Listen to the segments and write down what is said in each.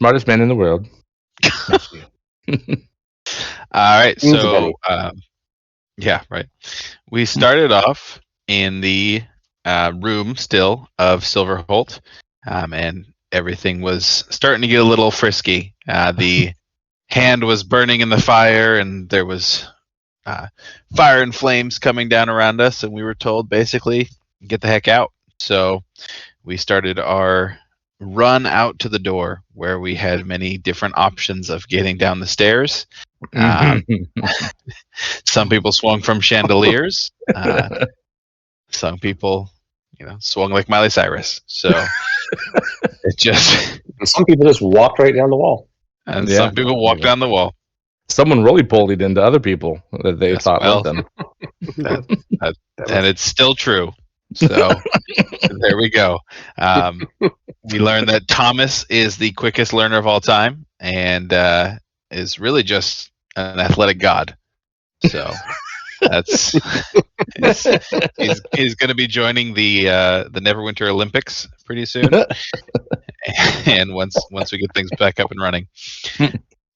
Smartest man in the world. That's you. All right, Seems so yeah, right. We started off in the room still of Silverholt, and everything was starting to get a little frisky. The hand was burning in the fire, and there was fire and flames coming down around us, and we were told basically, get the heck out. So we started our run out to the door, where we had many different options of getting down the stairs. Some people swung from chandeliers. Some people, swung like Miley Cyrus. So it just And some people just walked right down the wall. and Yeah. some people walked down the wall. Someone roly-polied into other people that they Yes, thought well, loved them. And it's still true. So there we go. We learned that Thomas is the quickest learner of all time, and is really just an athletic god. So that's he's going to be joining the Neverwinter Olympics pretty soon. And once we get things back up and running,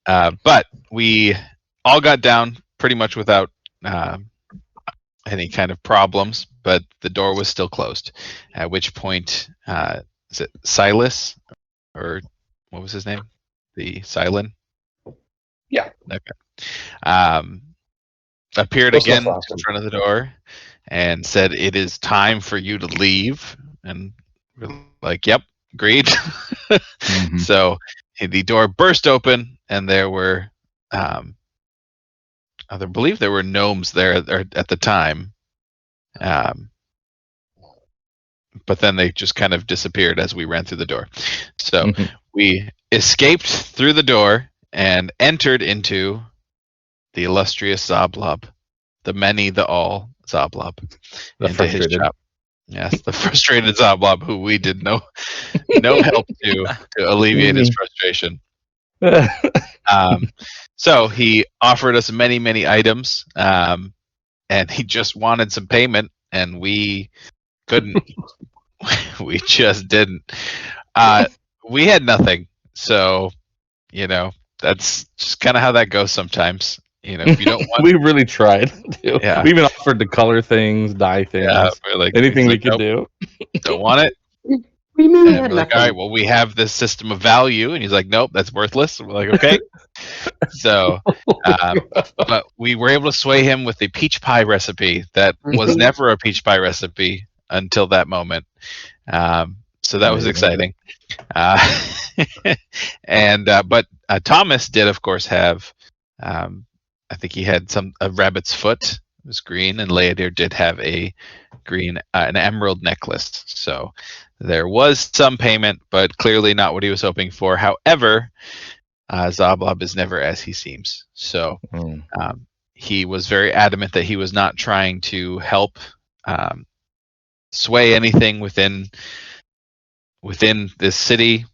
but we all got down pretty much without any kind of problems. But the door was still closed. At which point, is it Silas, or what was his name? The Silent? Yeah. Okay. Appeared What's again the in last one? front of the door and said, "It is time for you to leave." And we're like, "Yep, agreed." Mhm. So the door burst open, and there were, I believe there were gnomes there at the time, but then they just kind of disappeared as we ran through the door. So Mhm. we escaped through the door and entered into the illustrious Zoblob, the many, the all Zoblob, The into his frustrated. shop. Yes, the frustrated Zoblob, who we did no help to alleviate his frustration. So he offered us many, many items, and he just wanted some payment, and we couldn't. We just didn't. We had nothing, so that's just kind of how that goes sometimes. If you don't want, We really tried to. Yeah. We even offered to color things, dye things, we're like, anything he's we like, could "Nope, do. don't want it." We knew we And had we're like, nothing. "All right, well, we have this system of value," and he's like, "Nope, that's worthless." And we're like, "Okay." So, but we were able to sway him with a peach pie recipe that was never a peach pie recipe until that moment. So that was Amazing. exciting. And but Thomas did, of course, have. I think he had a rabbit's foot. It was green, and Leodir did have a green, an emerald necklace. So there was some payment, but clearly not what he was hoping for. However, Zoblob is never as he seems. So he was very adamant that he was not trying to help sway anything within this city.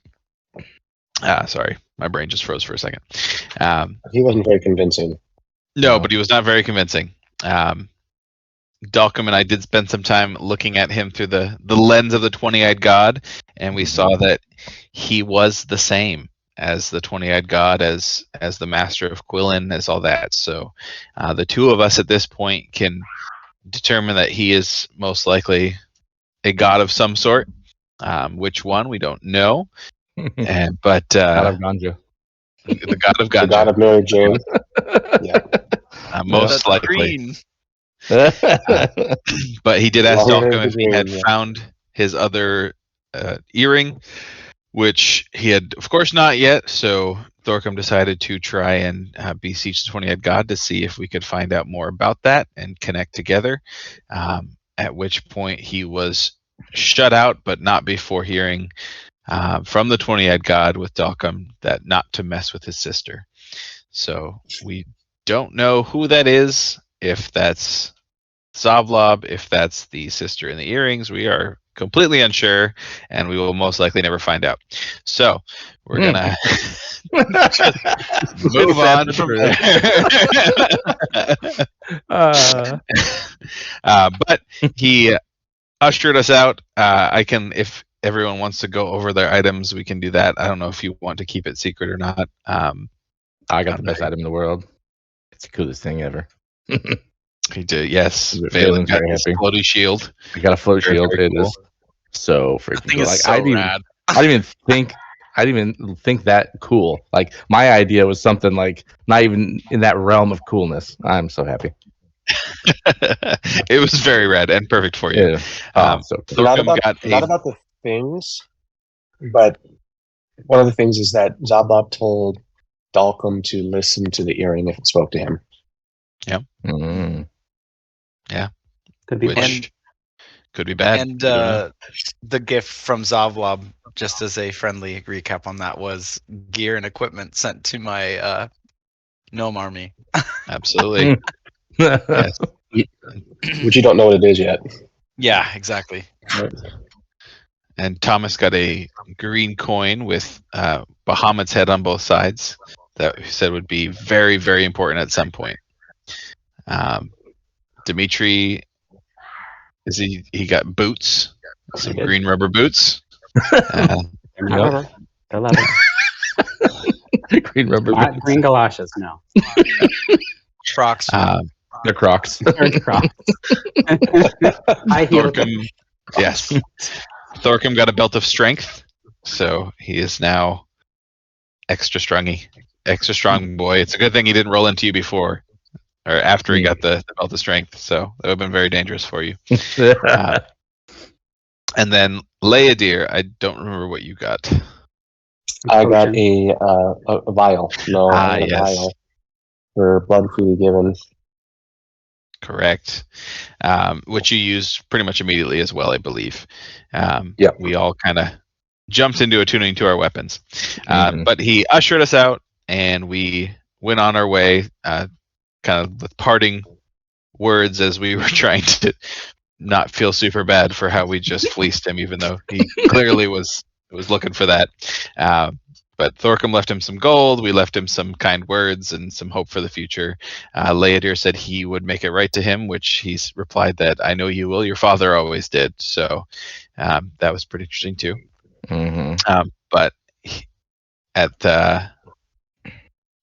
Sorry, my brain just froze for a second. He wasn't very convincing. No, but he was not very convincing. Dalcom and I did spend some time looking at him through the lens of the 20-eyed god, and we saw that he was the same as the 20-eyed god, as the master of Quillen, as all that. So the two of us at this point can determine that he is most likely a god of some sort. Which one, we don't know. But God of Ganja. the god of Ganja. The god of Mary Jane. Yeah. Most That's likely. green. But he did ask Longer Dalcom if he green, had yeah. found his other earring, which he had, of course, not yet. So Thorcom decided to try and beseech the 20-eyed god to see if we could find out more about that and connect together. At which point he was shut out, but not before hearing from the 20-eyed god with Dalcom that not to mess with his sister. So we don't know who that is, if that's Zoblob, if that's the sister in the earrings. We are completely unsure, and we will most likely never find out. So we're gonna move on from there. But he ushered us out. I can, if everyone wants to go over their items, we can do that. I don't know if you want to keep it secret or not. I got the best item in the world. It's the coolest thing ever. He did, yes. Valen's Valen got very his happy. floaty shield. I got a float Very, shield. very It cool. is so That freaking thing cool. is Like so I rad. didn't even think that cool. Like my idea was something like not even in that realm of coolness. I'm so happy. It was very rad and perfect for you. Yeah. So cool. Not Thorkim about the things, but one of the things is that Zablob told Dalcum to listen to the earring if it spoke to him. Mm. Could be fun. which could be bad. And We don't know. the gift from Zavlob, just as a friendly recap on that, was gear and equipment sent to my gnome army. Absolutely. Yes. Which you don't know what it is yet. Yeah, exactly. And Thomas got a green coin with Bahamut's head on both sides that he said would be very, very important at some point. Dimitri, he got boots, some did. green rubber boots. They're not Nope. rubber. They're leather. Green rubber. Not green galoshes, no. Crocs. They're Crocs. They're Crocs. High heel. Thorkim, yes. Thorkim got a belt of strength, so he is now extra strong boy. It's a good thing he didn't roll into you before or after he got the belt of strength, so that would have been very dangerous for you. And then Leadir, I don't remember what you got. I got a vial. No, Ah, I got a yes. vial for blood freely given. Correct. Which you used pretty much immediately as well, I believe. Yep. We all kind of jumped into attuning to our weapons. Mhm. But he ushered us out, and we went on our way, kind of with parting words as we were trying to not feel super bad for how we just fleeced him, even though he clearly was looking for that. But Thorkim left him some gold. We left him some kind words and some hope for the future. Leadir said he would make it right to him, which he's replied that I know you will. Your father always did. So that was pretty interesting too. Mm-hmm. But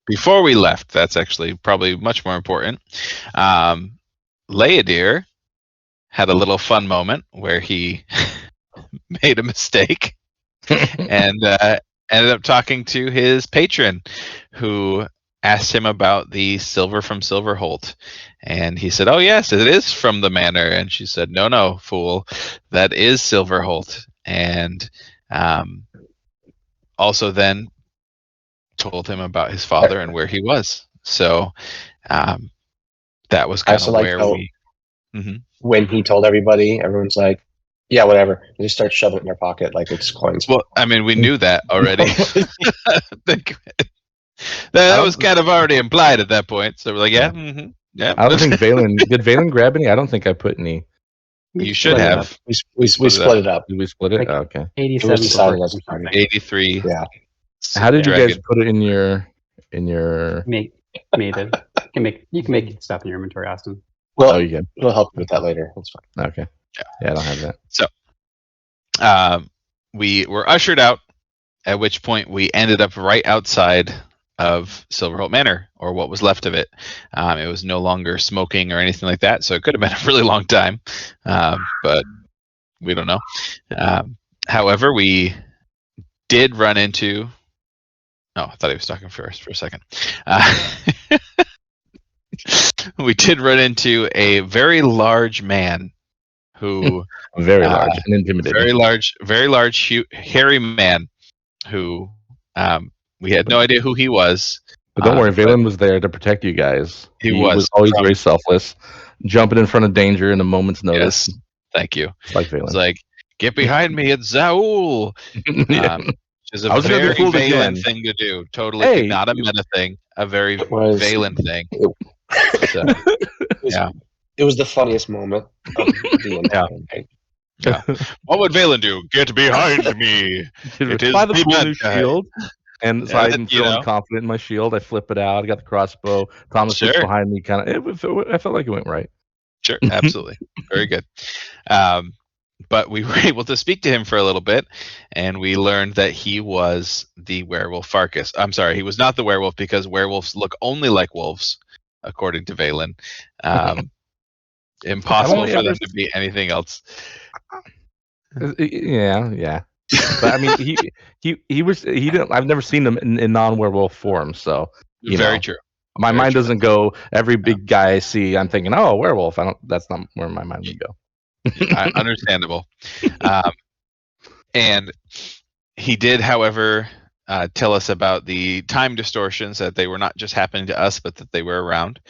before we left, that's actually probably much more important. Leadir had a little fun moment where he made a mistake and ended up talking to his patron, who asked him about the silver from Silverholt. And he said, "Oh, yes, it is from the manor." And she said, No, fool. That is Silverholt. And also then told him about his father and where he was. So that was kind of where we... When he told everybody, everyone's like, yeah, whatever. They just start shoving it in their pocket like it's coins. Well, I mean, we knew that already. That was kind of already implied at that point. So we're like, yeah. Yeah. I don't think Valen did Valen grab any. I don't think I put any. You should have. We split it up. Did we split it? Like- Oh, okay. 87 It was decided as a something. party. 83. Yeah. How did you Dragon. guys put it in your? Made it. You can make stuff in your inventory, Austin. Well, Oh, you can. we'll help you with that later. That's fine. Okay. Yeah, I don't have that. So, we were ushered out, at which point we ended up right outside of Silverholt Manor, or what was left of it. It was no longer smoking or anything like that, so it could have been a really long time, but we don't know. However, we did run into... Oh, I thought he was talking first for a second. We did run into a very large man who... Very large and intimidating. very large, hairy man who we had no idea who he was. But don't worry, Valen was there to protect you guys. He was always very selfless, jumping in front of danger in a moment's notice. Yes, thank you. It's like Valen. It's like, get behind me, it's Zaul. Yeah. Which is a I was gonna very be fooled Valen again. thing to do. Totally Hey. not a meta thing, a very was- Valen thing. So, yeah. It was the funniest moment of the entire night. What would Valen do? Get behind me. It is By the the cool bad new guy. shield. And so Yeah, I'm feeling confident in my shield. I flip it out. I got the crossbow. Thomas was Sure. behind me. I felt like it went right. Sure, absolutely. Very good. but we were able to speak to him for a little bit, and we learned that he was the werewolf Farkas. I'm sorry, he was not the werewolf because werewolves look only like wolves, according to Valen. Impossible only for ever them to be anything else. Yeah. But I mean, he didn't. I've never seen him in non-werewolf form, so Very true. my Very mind true. doesn't go. Every big guy I see, I'm thinking, oh, werewolf. I don't. That's not where my mind would go. Understandable. And he did, however, tell us about the time distortions, that they were not just happening to us, but that they were around,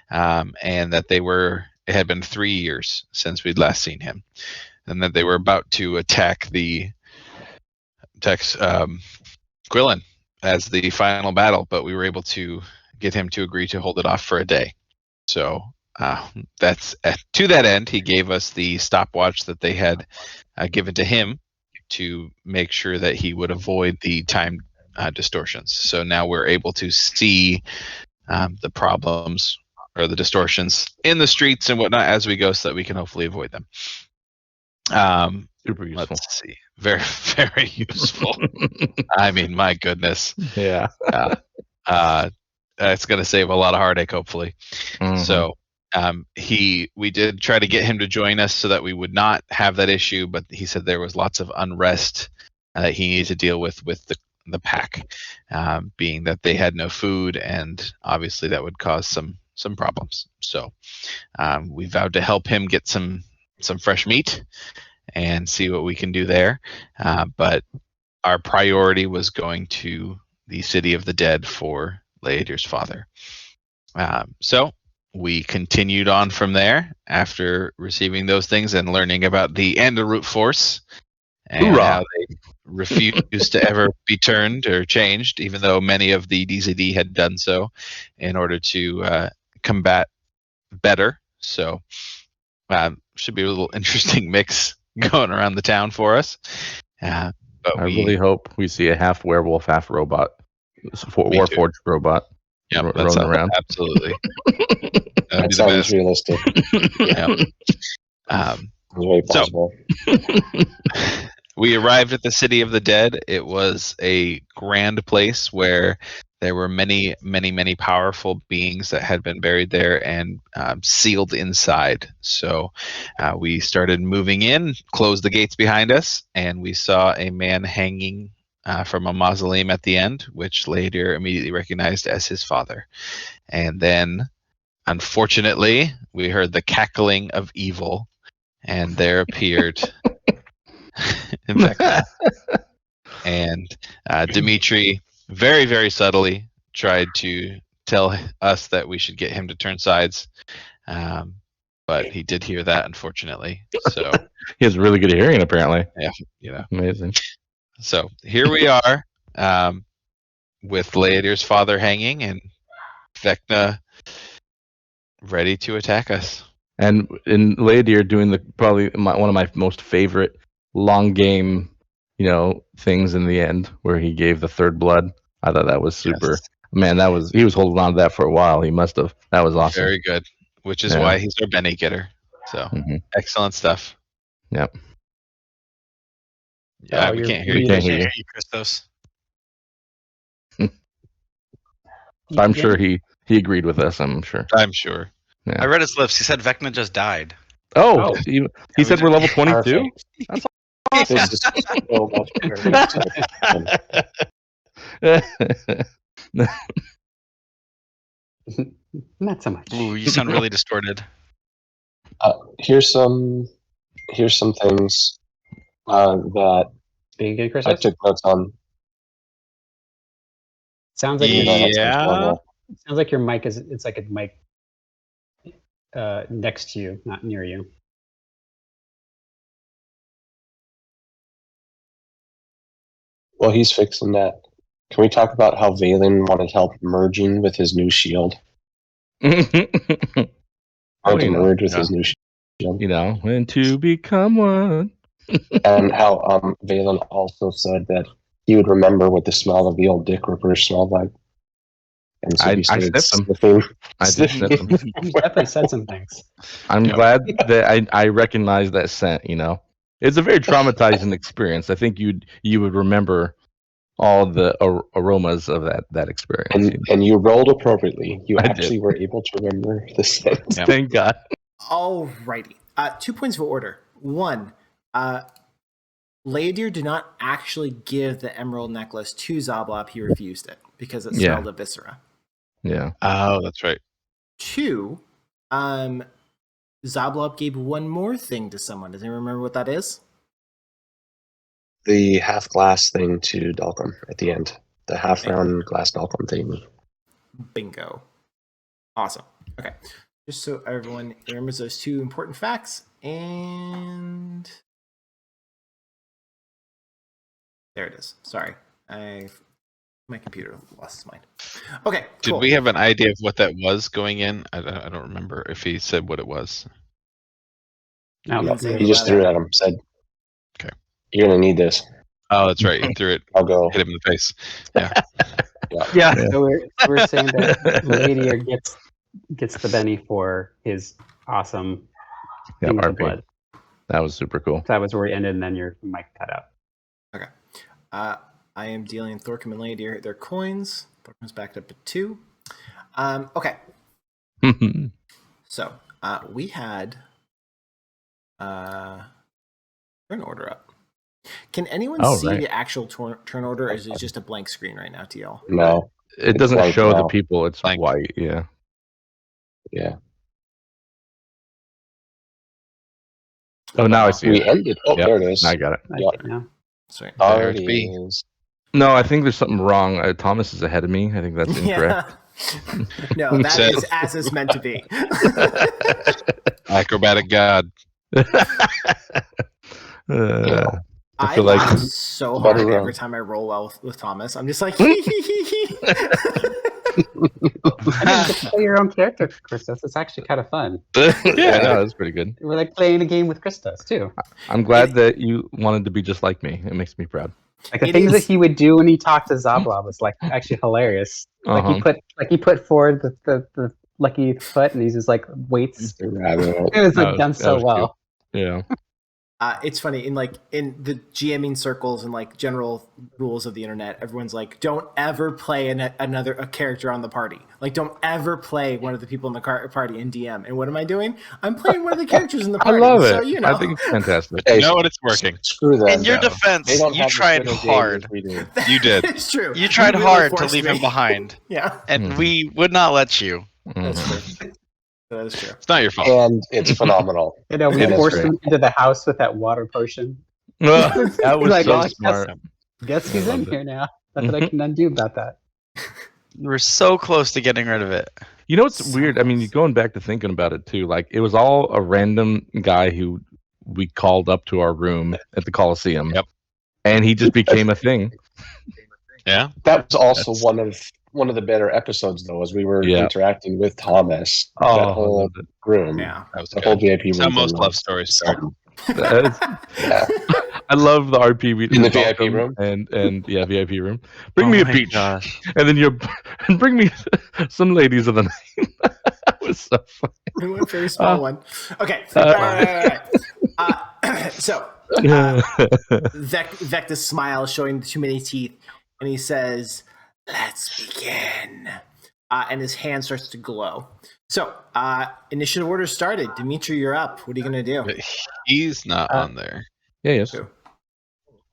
and that it had been 3 years since we'd last seen him, and that they were about to attack Quillen as the final battle, but we were able to get him to agree to hold it off for a day. So that's to that end, he gave us the stopwatch that they had given to him to make sure that he would avoid the time distortions. So now we're able to see the problems or the distortions in the streets and whatnot as we go, so that we can hopefully avoid them. Super useful. Let's see. Very, very useful. I mean, my goodness. Yeah. It's going to save a lot of heartache, hopefully. Mhm. So we did try to get him to join us so that we would not have that issue, but he said there was lots of unrest that he needed to deal with the pack, being that they had no food, and obviously that would cause some problems. So we vowed to help him get some fresh meat and see what we can do there. But our priority was going to the City of the Dead for Leadir's father. So we continued on from there after receiving those things and learning about the Andalroot Force and Hoorah. how they refused to ever be turned or changed, even though many of the DZD had done so in order to combat better. So should be a little interesting mix going around the town for us. But I really hope we see a half werewolf, half robot, Warforged robot rolling around. Absolutely. That sounds realistic. Very possible. We arrived at the City of the Dead. It was a grand place where there were many, many, many powerful beings that had been buried there and sealed inside. So we started moving in, closed the gates behind us, and we saw a man hanging from a mausoleum at the end, which Leadir immediately recognized as his father. And then, unfortunately, we heard the cackling of evil, and there appeared Vecna. And Dimitri very, very subtly tried to tell us that we should get him to turn sides, but he did hear that, unfortunately. So he has really good hearing, apparently. Yeah, amazing. So here we are, with Leadir's father hanging and Vecna ready to attack us. And in Leadir doing probably one of my most favorite long game, things in the end, where he gave the third blood. I thought that was super. Yes. Man, he was holding on to that for a while. He must have. That was awesome. Very good. Which is why he's our Benny getter. So excellent stuff. Yep. Yeah, we can't hear you. We can't hear you, Christos. I'm sure he agreed with us. I'm sure. I'm sure. Yeah. I read his lips. He said Vecna just died. Oh. He said we're level 22? That's awesome. This is so much better. Not so much. Ooh, you sound really distorted. Here's some things that Being good, Chris. I took notes on. Sounds like sounds like your mic is. It's like a mic next to you, not near you. Well, he's fixing that. Can we talk about how Valen wanted help merging with his new shield? His new shield. When to become one. And how Valen also said that he would remember what the smell of the old Dick Ripper smelled like. And so I sniffed them. I did sniff them. You definitely said some things. I'm glad that I recognize that scent, It's a very traumatizing experience. I think you would remember all the aromas of that experience. And you rolled appropriately. You I actually did. were able to remember the scent. Yep. Thank God. Alrighty. 2 points of order. 1, Leodir did not actually give the emerald necklace to Zoblob. He refused it because it Yeah. smelled of viscera. Yeah. Oh, that's right. 2, Zoblob gave one more thing to someone. Does anyone remember what that is? The half glass thing to Dalcom at the end. The half round glass Dalcom thing. Bingo. Awesome. Okay. Just so everyone remembers those 2 important facts. And there it is. Sorry. My computer lost its mind. Okay. Did cool. we have an idea of what that was going in? I don't remember if he said what it was. No, Didn't say He just threw it at him. Said, Okay. "You're gonna need this." Oh, that's right. He threw it. I'll go. Hit him in the face. Yeah. Yeah, so we're saying that Ladier gets the Benny for his awesome Yeah, thing with the RP. blood. That was super cool. That was where he ended, and then your mic cut out. Okay. I am dealing Thorcom and Leodir their coins. Thorcom's backed up at 2. Okay. So we had turn order up. Can anyone see right. the actual turn order, or is it just a blank screen right now to y'all? No. It doesn't blank show the now. people. It's Blank. white. Yeah. Yeah. Oh, now I see We it. ended. Oh, Yep. there it is. I got it. I Yeah. think now. Sweet. There There it it be. is. No, I think there's something wrong. Thomas is ahead of me. I think that's incorrect. No, that Says- is as it's meant to be. Acrobatic God. I I feel like laugh so Better hard run. every time I roll well with Thomas. I'm just like, I didn't get to play your own character, Christos. It's actually kind of fun. yeah, no, that's pretty good. We're like playing a game with Christos too. I'm glad that you wanted to be just like me. It makes me proud. Like the It things is- that he would do when he talked to Zoblob was like actually hilarious. Like he put forward the lucky foot, and he's just like waits. The rabbit. It was like That done was so cute. well. Yeah. it's funny in the GMing circles and like general rules of the internet. Everyone's like, don't ever play a character on the party. Like, don't ever play one of the people in the party in DM. And what am I doing? I'm playing one of the characters in the I party. love it. So you know, I think it's fantastic. Hey, You know what? It's working. Screw them. In your though. defense, They don't you have the tried Twitter game hard. as we do. You did. it's true. You tried really hard to forced leave me. him behind, Yeah, and Mhm. we would not let you. that's Mhm. true. That is true. It's not your fault. And it's phenomenal. You know, we It is forced great. him into the house with that water potion. That was Like, so oh, smart. Guess I who's in loved it. here now? Nothing I can undo about that. We're so close to getting rid of it. You know what's So weird? I mean, close. going back to thinking about it too, like it was all a random guy who we called up to our room at the Coliseum. Yep. And he just became a thing. Yeah. That was also That's- one of the better episodes, though, as we were Yeah. interacting with Thomas. Oh, that I whole loved it. room, Yeah. That was the whole good. VIP room. That's how most thing love was stories start. something. That's- Yeah. I love the RP In the with VIP Malcolm room? and yeah, VIP room. Bring Oh me a my peach, gosh. and then and bring me some ladies of the night. That was so fun. We went very small one. Okay. uh, all right. So Vecna smiles, showing too many teeth, and he says, "Let's begin." And his hand starts to glow. So, initiative order started. Dimitri, you're up. What are you gonna do? He's not on there. Yeah, yes. Who?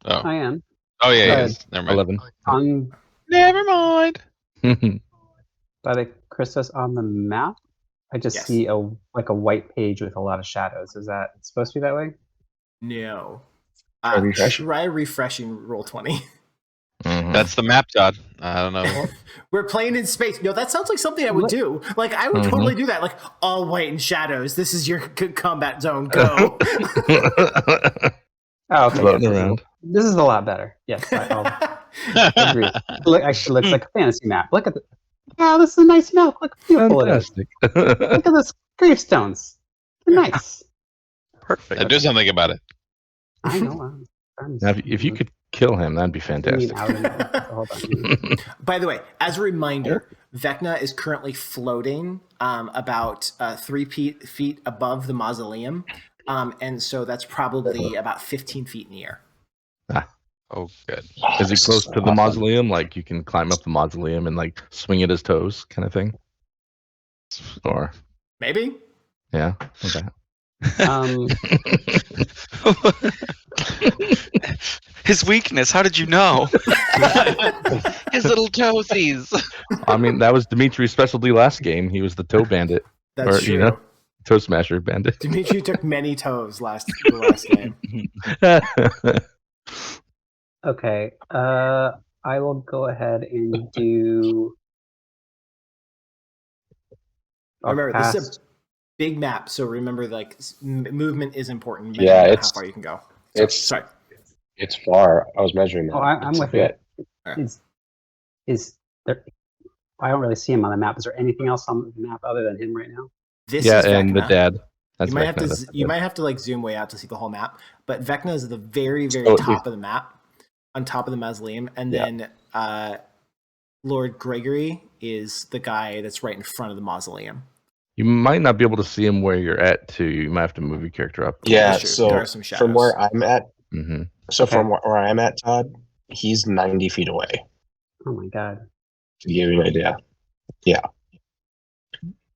Oh. I am. Oh yeah, he Uh, is. Never mind. 11. On Never mind. by the Christos on the map, I just Yes. see a white page with a lot of shadows. Is that supposed to be that way? No. Try refresh. Try refreshing roll 20. Mhm. That's the map, Todd. I don't know. We're playing in space. No, that sounds like something I would do. Like, I would totally do that. Like, all white and shadows. This is your combat zone. Go. Oh, okay. Floating yes, around. This is a lot better. Yes, I'll agree. Actually, looks like a fantasy map. Look at the. Wow, this is a nice map. Look how beautiful it is. Fantastic. Look at this gravestones. They're nice. Perfect. Do something about it. I know. Now, if you could kill him, that'd be fantastic. Hold on. By the way, as a reminder, Vecna is currently floating about 3 feet above the mausoleum. And so that's probably about 15 feet in the air. Oh, good. Is he This close so to the awesome. mausoleum? Like you can climb up the mausoleum and like swing at his toes, kind of thing. Or Maybe. yeah, okay. His weakness. How did you know? His little toesies. I mean, that was Dimitri's specialty last game. He was the toe bandit, That's or true. you know, toe smasher bandit. Dimitri took many toes the last game. Okay. I will go ahead and do. I'll Remember, this is cast- a big map, so remember, like movement is important. Yeah, Measuring it's- how far you can go. it's- Sorry. It's far. I was measuring that. Oh, I'm with it. you. Is there? I don't really see him on the map. Is there anything else on the map other than him right now? This yeah, is Vecna. and the dad. That's You might Vecna, have that's to the you dad. might have to like zoom way out to see the whole map. But Vecna is at the very So top of the map, on top of the mausoleum, and then Lord Gregory is the guy that's right in front of the mausoleum. You might not be able to see him where you're at too. You might have to move your character up. Yeah, That's true. so There are some from where shadows. I'm at, Mm-hmm. so Okay. from where I'm at, Todd, he's 90 feet away. Oh my god. To give you an idea. Yeah.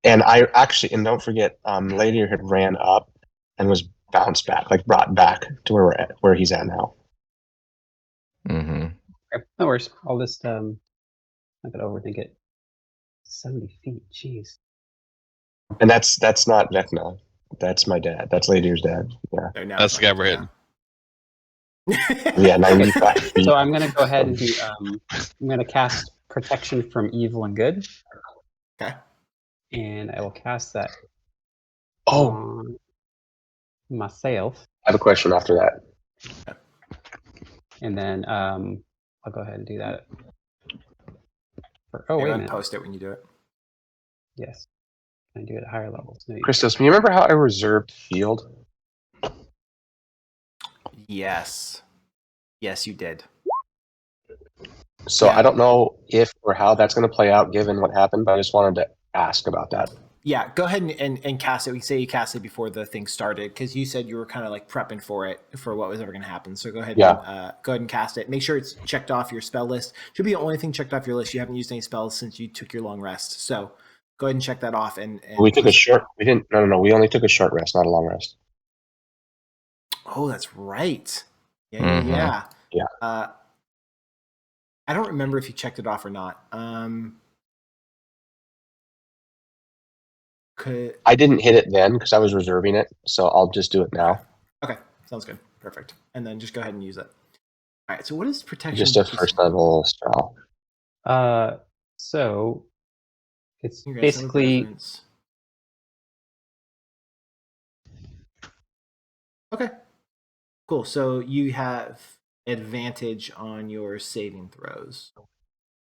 And I actually, and don't forget, Lady had ran up and was bounced back, like brought back to where we're at, where he's at now. Mm-hmm. Okay, no worries. I'll just I'm not gonna overthink it. 70 feet. Jeez. And that's not Vecna. That's my dad. That's Ladier's dad. Yeah. So now That's it's the guy like we're hitting. Vecna. Yeah, 95 feet. So I'm gonna go ahead and do. I'm gonna cast Protection from Evil and Good. Okay. And I will cast that Oh, on myself, I have a question after that. and then I'll go ahead and do that. Oh, wait a Maybe I'll minute. post it when you do it. Yes. Can I do it at higher levels? No, you Christos, you remember how I reserved field? Yes. Yes, you did. So Yeah. I don't know if or how that's going to play out given what happened, but I just wanted to ask about that. Yeah, go ahead and cast it. We say you cast it before the thing started because you said you were kind of like prepping for it for what was ever going to happen. So go ahead and cast it. Make sure it's checked off your spell list. Should be the only thing checked off your list. You haven't used any spells since you took your long rest. So go ahead and check that off. And We took a short. We didn't. No. We only took a short rest, not a long rest. Oh, that's right. Yeah, Mhm. Yeah. I don't remember if you checked it off or not. I didn't hit it then because I was reserving it, so I'll just do it now. Okay, sounds good. Perfect. And then just go ahead and use it. All right. So what is protection? Just a first level spell. So it's Congrats, basically reference. Okay. Cool. So you have advantage on your saving throws.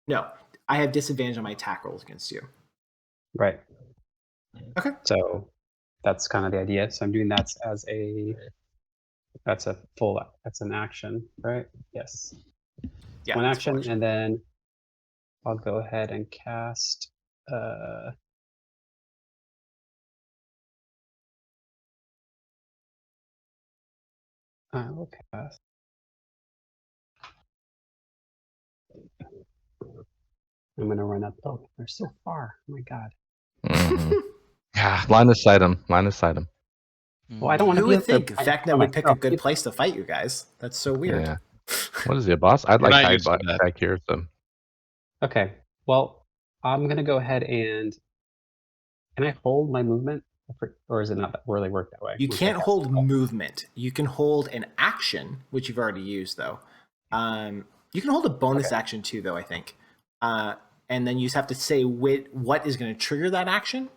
No, I have disadvantage on my attack rolls against you. right. Okay. So that's kind of the idea. So I'm doing that as that's an action, right? Yes. Yeah. One that's action, full and then I'll go ahead and cast I will cast. I'm gonna run up. Oh, they're so far. Oh my god. Mhm. Yeah. Line of sight him. Line of sight him. Well, I don't want to Who be would think Vecna would pick a good place to fight you guys? That's so weird. Yeah. What is he, a boss? I'd We're like not hide used to back, that. back here. So. Okay. Well, I'm gonna go ahead and can I hold my movement, or is it not really work that way? You Once I can't cast hold it? movement. You can hold an action, which you've already used, though. You can hold a bonus action too, though. I think, and then you just have to say what is going to trigger that action.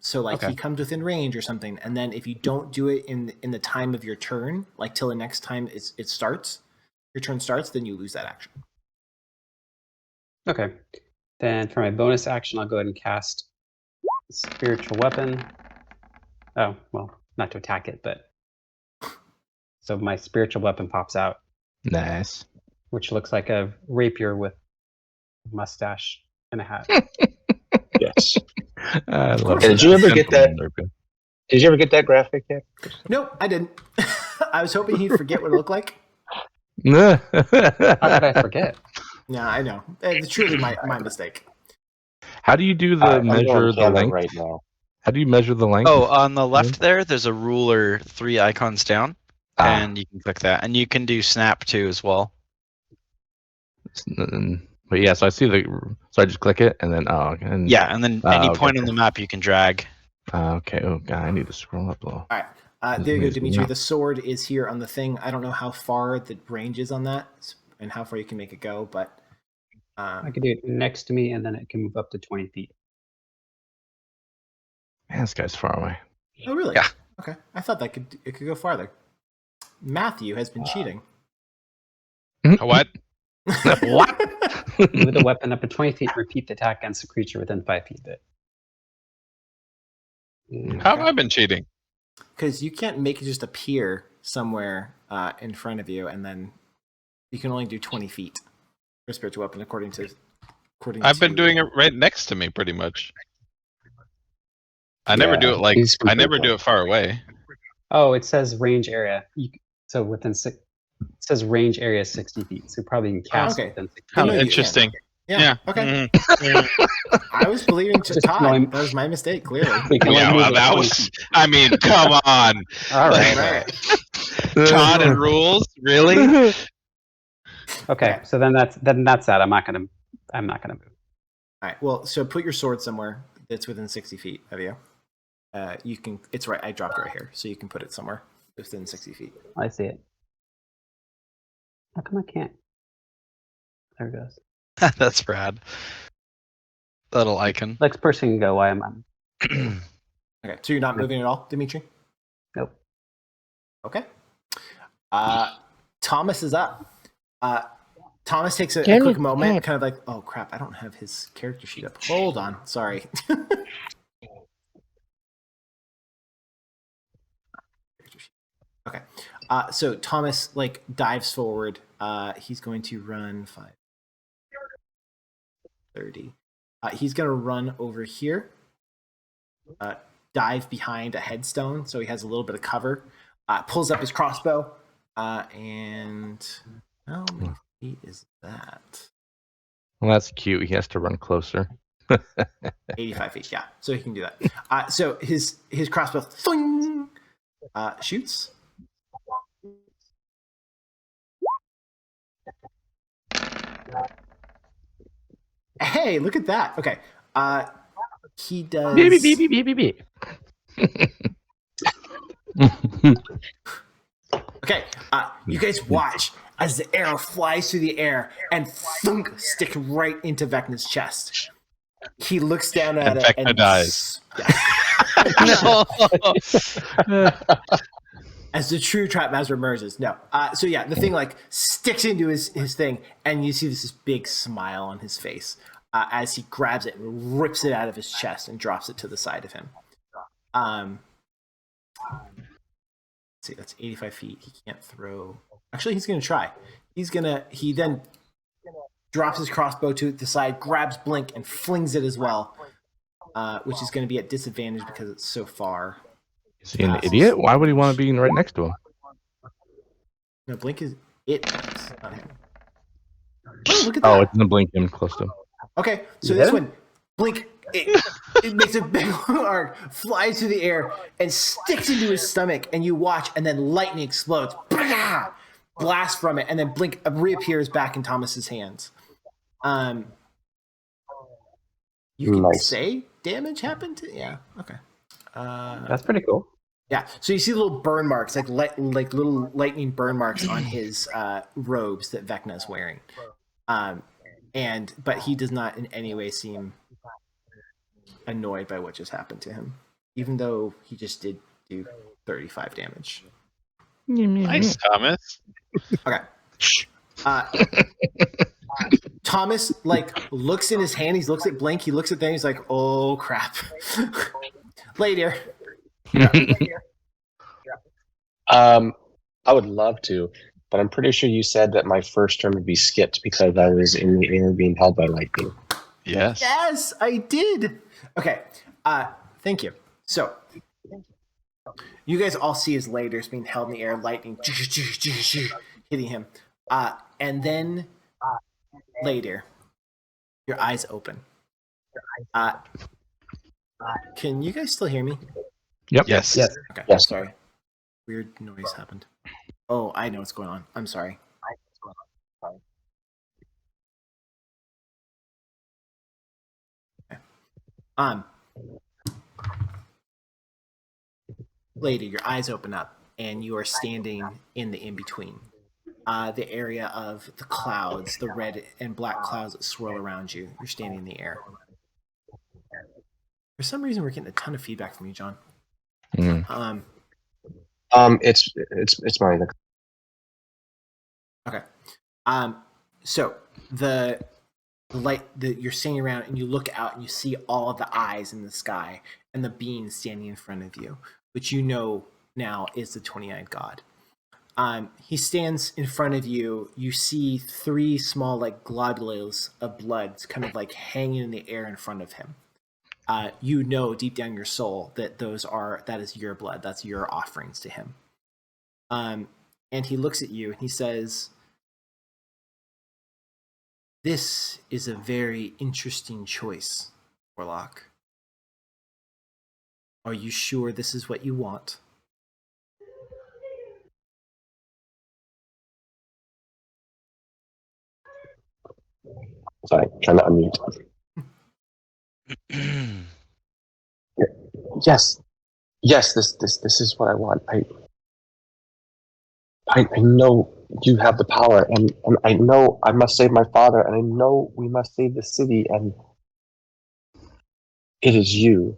So, like, he comes within range or something, and then if you don't do it in the time of your turn, like till the next time it starts, your turn starts, then you lose that action. Okay. Then for my bonus action, I'll go ahead and cast Spiritual Weapon. Oh, well, not to attack it, but so my Spiritual Weapon pops out, Nice. which looks like a rapier with a mustache and a hat. Yes. I love And did you ever get that? Did you ever get that graphic yet? Nope, I didn't. I was hoping he'd forget what it looked like. How could I forget? Yeah, I know. It's truly my mistake. How do you do the I'm measure on the camera length? right now. How do you measure the length? Oh, on the left there's a ruler 3 icons down, Ah. and you can click that. And you can do snap too as well. But yeah, so I see so I just click it and then and Yeah, and then any okay. point on the map you can drag. Okay. Oh god, I need to scroll up a little. All right. There you go, Amazing. Dimitri. Yeah. The sword is here on the thing. I don't know how far the range is on that and how far you can make it go, but I could do it next to me, and then it can move up to 20 feet. Man, this guy's far away. oh really? Yeah. Okay. I thought it could go farther. Matthew has been cheating. What? What? Move the weapon up to 20 feet. Repeat the attack against a creature within 5 feet of it. How have I been cheating? Because you can't make it just appear somewhere in front of you, and then you can only do 20 feet for a spiritual weapon, according I've been doing it right next to me, pretty much. I never do it he's I never super do it far away. Oh, it says range area. So within six. It says range area 60 feet. So probably you can cast okay. within 60 Oh, How no, you interesting. Yeah. Yeah. Okay. Mhm. I was believing to Just Todd. knowing- That was my mistake, clearly. We can Yeah, only well, move it that 20 was. feet. I mean, come on. All right. Right. Todd and rules, really? Okay. So then that's that. I'm not gonna move. All right. Well, so put your sword somewhere that's within 60 feet of you. You can. It's right. I dropped it right here, so you can put it somewhere within 60 feet. I see it. How come I can't? There it goes. That's rad. Little icon. Next person can go. Why am I? Okay. So you're not moving at all, Dimitri? Nope. Okay. Thomas is up. Thomas takes a quick moment, kind of like, oh crap, I don't have his character sheet up. Hold on, sorry. Okay. So Thomas like dives forward. He's going to run 5, 30. He's going to run over here. Dive behind a headstone, so he has a little bit of cover. Pulls up his crossbow, and how many feet is that? Well, that's cute. He has to run closer. 85 feet, yeah. So he can do that. So his crossbow thing, shoots. Hey, look at that. Okay. He does. Beep, beep, beep, beep, beep, beep. Okay, you guys watch as the arrow flies through the air and thunk, stick right into Vecna's chest. He looks down at And it Vecna and dies. No. as the true trap master emerges. No. So yeah, the thing like sticks into his thing, and you see this big smile on his face as he grabs it and rips it out of his chest and drops it to the side of him. Let's see, that's 85 feet. He can't throw. Actually, he's going to try. He then drops his crossbow to the side, grabs Blink, and flings it as well, which is going to be at disadvantage because it's so far. Is he an idiot? Why would he want to be right next to him? No, Blink is it. It's not him. Oh, look at that. Oh, it's in the blink him close to him. Okay, so You this hit him? one, Blink, it makes a big arc, flies through the air, and sticks into his stomach, and you watch, and then lightning explodes. Blast from it, and then Blink reappears back in Thomas's hands. You can Nice. say damage happened to... Yeah, okay. That's pretty cool. Yeah, so you see little burn marks, like little lightning burn marks on his robes that Vecna is wearing. But he does not in any way seem annoyed by what just happened to him, even though he just did do 35 damage. Nice, Thomas. Okay. Thomas looks in his hand. He looks at Blink. He looks at them. He's like, "Oh crap, later." I would love to, but I'm pretty sure you said that my first turn would be skipped because I was in the air being held by lightning. Yes. Yes, I did. Okay. Thank you. So You guys all see his laders being held in the air, lightning hitting him. And then later, your eyes open. Can you guys still hear me? Yep. Yes. Yes. Okay, Yes. sorry. Weird noise happened. Oh, I know what's going on. I'm sorry. Okay. Later, your eyes open up, and you are standing in the in-between. The area of the clouds, the red and black clouds that swirl around you. You're standing in the air. For some reason, we're getting a ton of feedback from you, John. Mm. It's mine. Okay. So the light that you're standing around, and you look out, and you see all of the eyes in the sky, and the being standing in front of you, which you know now is the 20-eyed god. He stands in front of you. You see 3 small like globules of blood kind of like hanging in the air in front of him. You know deep down your soul that that is your blood. That's your offerings to him. And he looks at you and he says, "This is a very interesting choice, Warlock. Are you sure this is what you want?" Sorry, trying to unmute. Yes, this is what I want. I know you have the power, and I know I must save my father, and I know we must save the city, and it is you.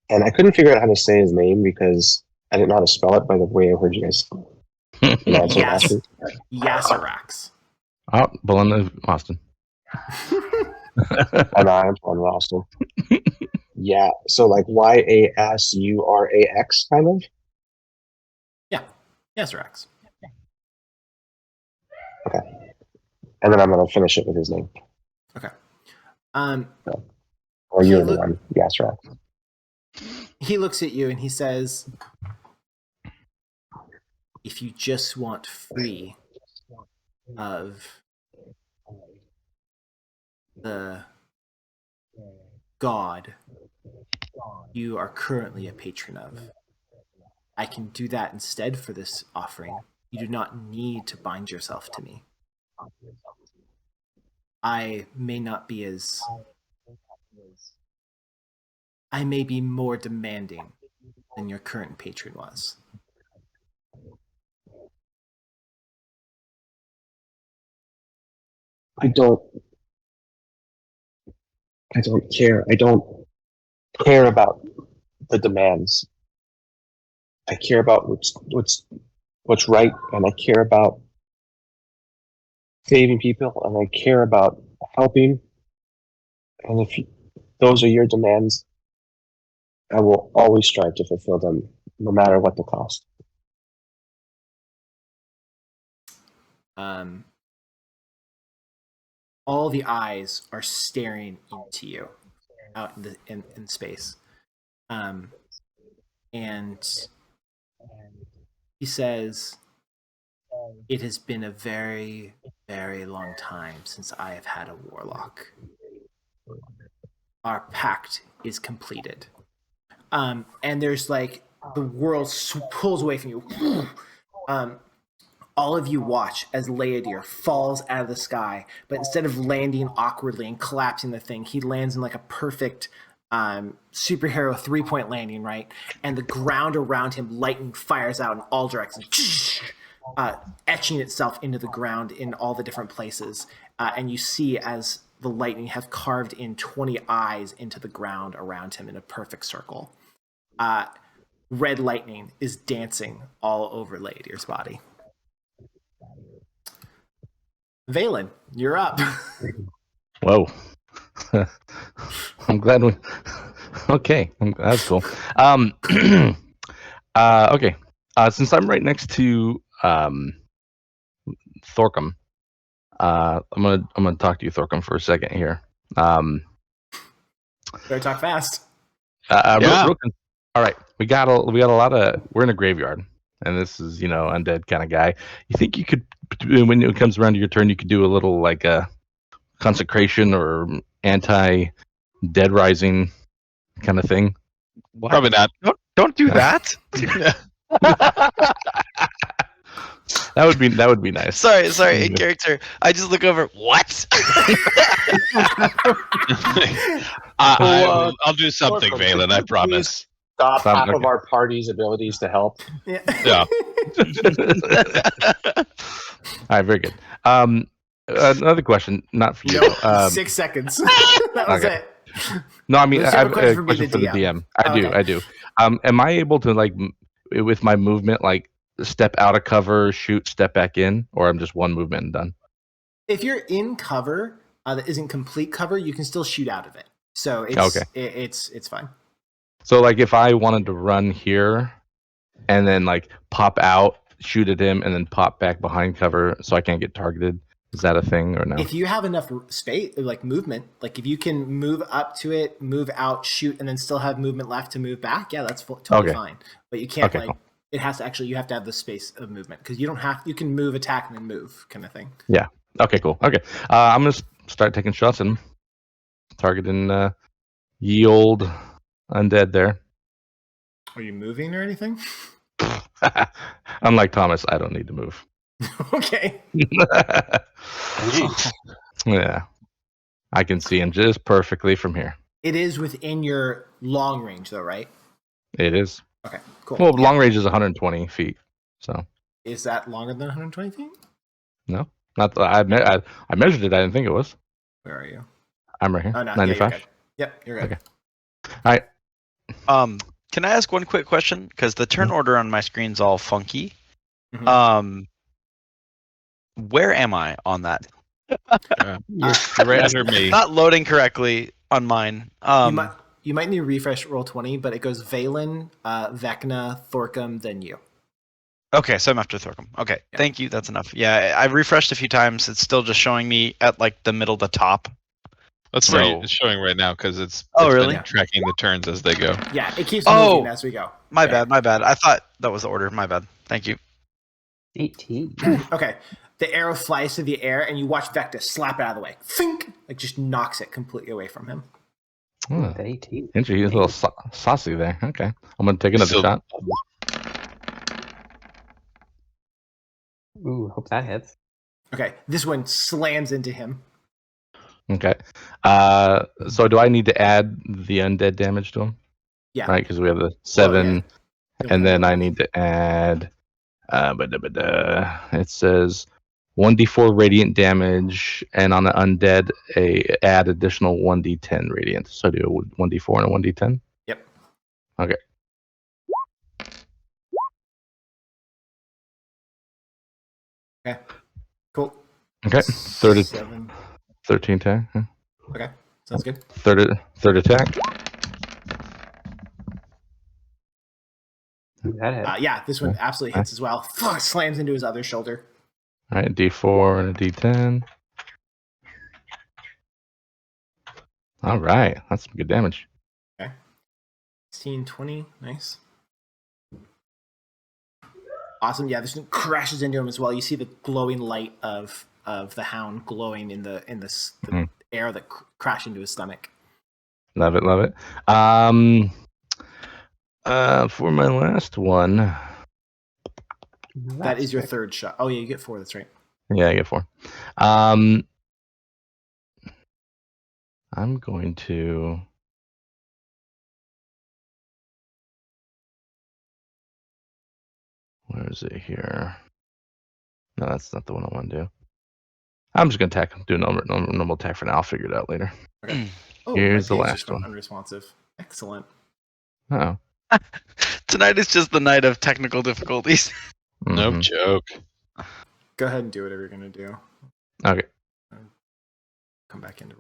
And I couldn't figure out how to say his name because I didn't know how to spell it by the way I heard you guys pronounce it last Yes, week. Yasarax. Oh, Belinda Austin. And I'm from Roston. Yeah, so like Yasurax kind of? Yeah, Yasarax. Okay. And then I'm going to finish it with his name. Okay. Or He you're the look- one, Yasurax. He looks at you and he says, "If you just want free of the god you are currently a patron of, I can do that instead for this offering. You do not need to bind yourself to me. I may not be as... I may be more demanding than your current patron was." I don't care. I don't care about the demands. I care about what's right, and I care about saving people, and I care about helping. And if those are your demands, I will always strive to fulfill them, no matter what the cost. All the eyes are staring into you out in space. And he says, "It has been a very, very long time since I have had a warlock. Our pact is completed." And there's like the world pulls away from you. All of you watch as Leodir falls out of the sky, but instead of landing awkwardly and collapsing the thing, he lands in like a perfect superhero 3-point landing, right? And the ground around him, lightning fires out in all directions, etching itself into the ground in all the different places. And you see as the lightning has carved in 20 eyes into the ground around him in a perfect circle. Red lightning is dancing all over Leodir's body. Valen, you're up. Whoa. I'm glad we. Okay, that's cool. Okay. Since I'm right next to Thorcum, I'm gonna talk to you, Thorcum, for a second here. Better talk fast. Yeah. All right, we got a lot of. We're in a graveyard, and this is undead kind of guy. You think you could, when it comes around to your turn, you could do a little like a consecration or anti-dead rising kind of thing? What? Probably not. Don't do that. That would be nice. Sorry, in character. I just look over. What? I'll do something, Valen. I promise. Stop half of Okay. our party's abilities to help. Yeah. Yeah. All right, very good. Another question, not for you. Nope, 6 seconds. That was Okay. it. No, I mean Let's I have have a question a for me, question the for the DM. DM. I do. Am I able to with my movement step out of cover, shoot, step back in, or I'm just one movement and done? If you're in cover that isn't complete cover, you can still shoot out of it. So it's Okay. it's fine. So if I wanted to run here, and then pop out, shoot at him, and then pop back behind cover so I can't get targeted, is that a thing or no? If you have enough space, movement, if you can move up to it, move out, shoot, and then still have movement left to move back, yeah, that's totally Okay. fine. But you can't Okay, cool. it has to actually, you have to have the space of movement because you can move, attack, and then move kind of thing. Okay, cool. Okay, I'm gonna start taking shots and targeting ye old undead there. Are you moving or anything? Unlike Thomas, I don't need to move. Okay. Yeah, I can see him just perfectly from here. It is within your long range though, right? It is. Okay, cool. Well, Yeah. long range is 120 feet, so Is that longer than 120 feet? no, not I measured it. I didn't think it was. Where are you? I'm right here. Oh no, 95. Yeah, you're good. Yep, you're good. Okay. Can I ask one quick question? Because the turn order on my screen's all funky. Mhm. Where am I on that? You're right under me. Not loading correctly on mine. You might need to refresh roll 20, but it goes Valen, Vecna, Thorcum, then you. Okay, so I'm after Thorcum. Okay, Yeah. thank you. That's enough. Yeah, I refreshed a few times. It's still just showing me at the middle, the top. That's So- right. It's showing right now because it's Oh, been really? tracking the turns as they go. Yeah, it keeps Oh! moving as we go. My Yeah. bad. I thought that was the order. My bad. Thank you. 18. Okay. The arrow flies through the air, and you watch Vecna slap it out of the way. Think! Just knocks it completely away from him. Oh, At 18. interesting. He's a little saucy there. Okay, I'm gonna take another So- shot. Ooh, hope that hits. Okay, this one slams into him. Okay. So do I need to add the undead damage to him? Yeah. Right, because we have the 7, yeah. and then I need to add. It says 1d4 radiant damage, and on the undead, add additional 1d10 radiant. So I do a 1d4 and a 1d10. Yep. Okay. Okay. Cool. Okay. Third 7. 13 attack. Huh? Okay. Sounds good. Third attack. Ooh, that hits. Yeah, this one absolutely hits as well. Slams into his other shoulder. All right, d4 and a d10. All right, that's some good damage. 16, 20. Nice. Awesome. Yeah, this one crashes into him as well. You see the glowing light of the hound glowing in the air that crashed into his stomach. Love it, love it. For my last one, Well, That that's is your quick. third shot. Oh yeah, you get 4. That's right. yeah, I get 4. I'm going to. Where is it here? No, that's not the one I want to do. I'm just gonna do a normal attack for now. I'll figure it out later. Oh, Here's my the game's last just one. Unresponsive. Excellent. Oh. Tonight is just the night of technical difficulties. No Mhm. joke. Go ahead and do whatever you're gonna do. Okay. Come back into.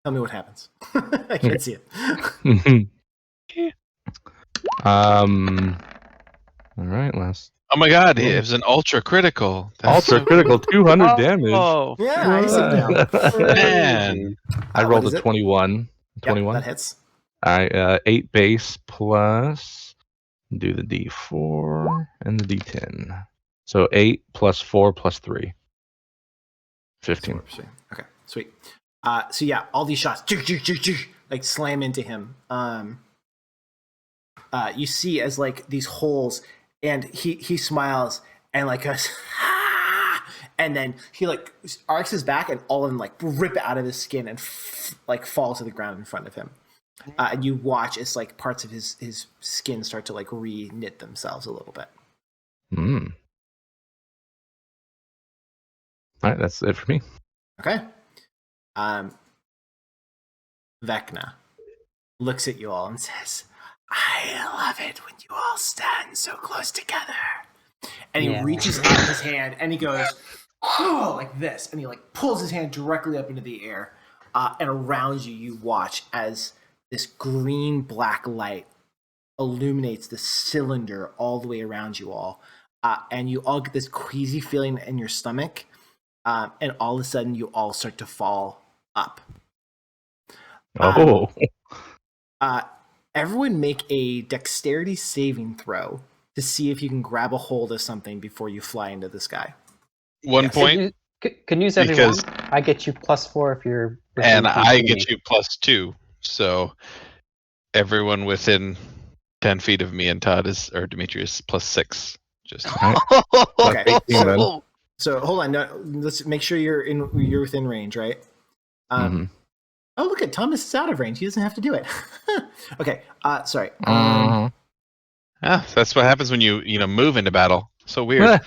Tell me what happens. I can't Okay. see it. All right, last Oh my god, it was an ultra critical. ultra critical 200 damage. Oh, Yeah, I see now. Man. I What rolled is a it? 21. 21. That hits. All right, 8 base plus, do the D4 and the D10. So 8 plus 4 plus 3. 15. Okay, sweet. So yeah, all these shots like slam into him. You see as like these holes, and he smiles and like goes, and then he like arcs his back, and all of them like rip out of his skin and like fall to the ground in front of him. And you watch as like parts of his skin start to like re-knit themselves a little bit. All right, that's it for me. Okay. Vecna looks at you all and says, I love it when you all stand so close together. And he reaches out his hand and he goes, oh, like this. And he like pulls his hand directly up into the air. And around you, you watch as this green-black light illuminates the cylinder all the way around you all. And you all get this queasy feeling in your stomach. And all of a sudden, you all start to fall up. Everyone make a dexterity saving throw to see if you can grab a hold of something before you fly into the sky. 1 point. Can use everyone. I get you +4 if you're. And I get you +2. So everyone within 10 feet of me and Todd or Demetrius +6. Just okay. So hold on. No, let's make sure you're within range, right? Oh, look at Thomas is out of range. He doesn't have to do it. Okay. Sorry. That's what happens when you move into battle. So weird.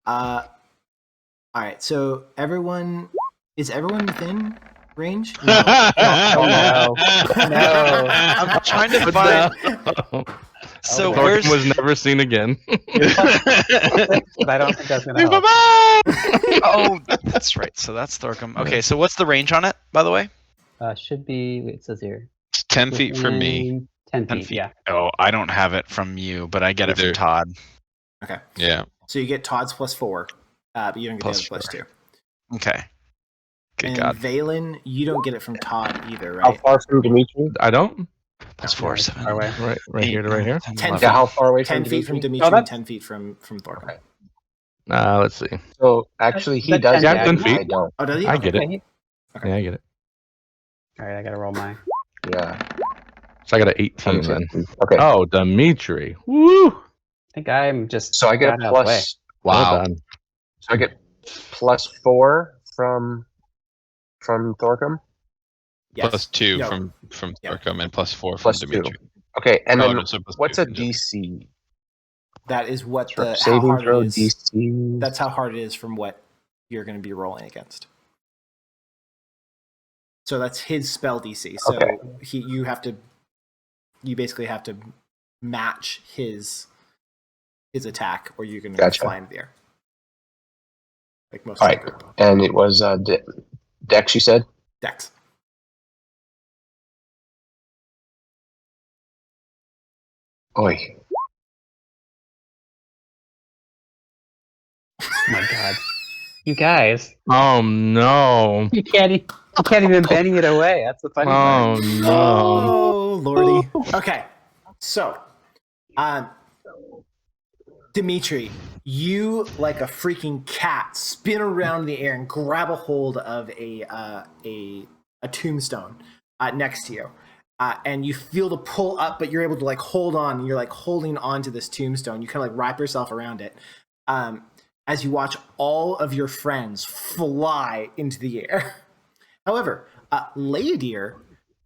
All right. So is everyone within range? No. No. I'm trying to find. So Thorkin was never seen again. But I don't think that's gonna help. Oh, that's right. So that's Thorkin. Okay, so what's the range on it, by the way? Should be. It says here. 10 feet from me. 10 feet. Yeah. Oh, I don't have it from you, but I get it from Todd. Okay. Yeah. So you get Todd's +4, but you don't get the other +2. Okay. Good and God. Valen, you don't get it from Todd either, right? How far from Dimitri? I don't. +4, 7. Right here to right here. 10 feet. Yeah, how far away 10 from feet from Dimitri? Dimitri and 10 feet from Thorkin. Okay. Let's see. So actually, he That's does 10 get feet. it. I don't. Oh, does he? I get it. Okay. Yeah, I get it. All right, I gotta roll my. Yeah. So I got an 18 then. Okay. Oh, Dimitri. Woo! I think I'm just. So I get got out of the way. Well Wow. done. So I get +4 from Thorkin. Yes. +2 No. from Yeah. Thorkin and +4 from Plus Dimitri. 2. Okay, and Oh, then no, so +2 what's a from Dimitri. DC? That is what Sure. how Saving hard throw it is. DC. That's how hard it is from what you're going to be rolling against. So that's his spell DC. So Okay. you basically have to match his attack, or you're going to Gotcha. fly into the air. Like most All of right. the group. And it was Dex, you said? Dex. Oi. Oh my God. You guys. Oh no. You can't even bang it away. That's the funny part. Oh no. Oh lordy. Okay. So, Dimitri, you like a freaking cat spin around in the air and grab a hold of a tombstone next to you. And you feel the pull up, but you're able to like hold on. And you're like holding on to this tombstone. You kind of like wrap yourself around it. As you watch all of your friends fly into the air. However, Leodir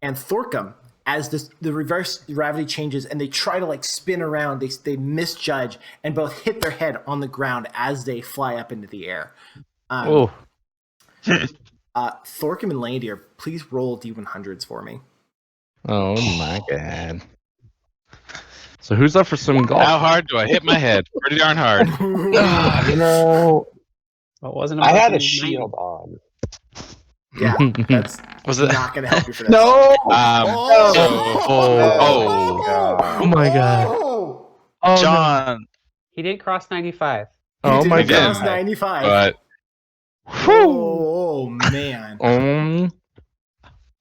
and Thorkin, as the reverse gravity changes and they try to like spin around, they misjudge and both hit their head on the ground as they fly up into the air. Oh. Thorkin and Leodir, please roll D100s for me. Oh my God. So who's up for some golf? How hard do I hit my head? Pretty darn hard. You know, Well, it wasn't I had a about shield on. Yeah, that's Was it? not going to help you for this. No! Oh my God. Oh, Oh, John. He didn't cross 95. Oh he my didn't cross God. 95. But Oh man.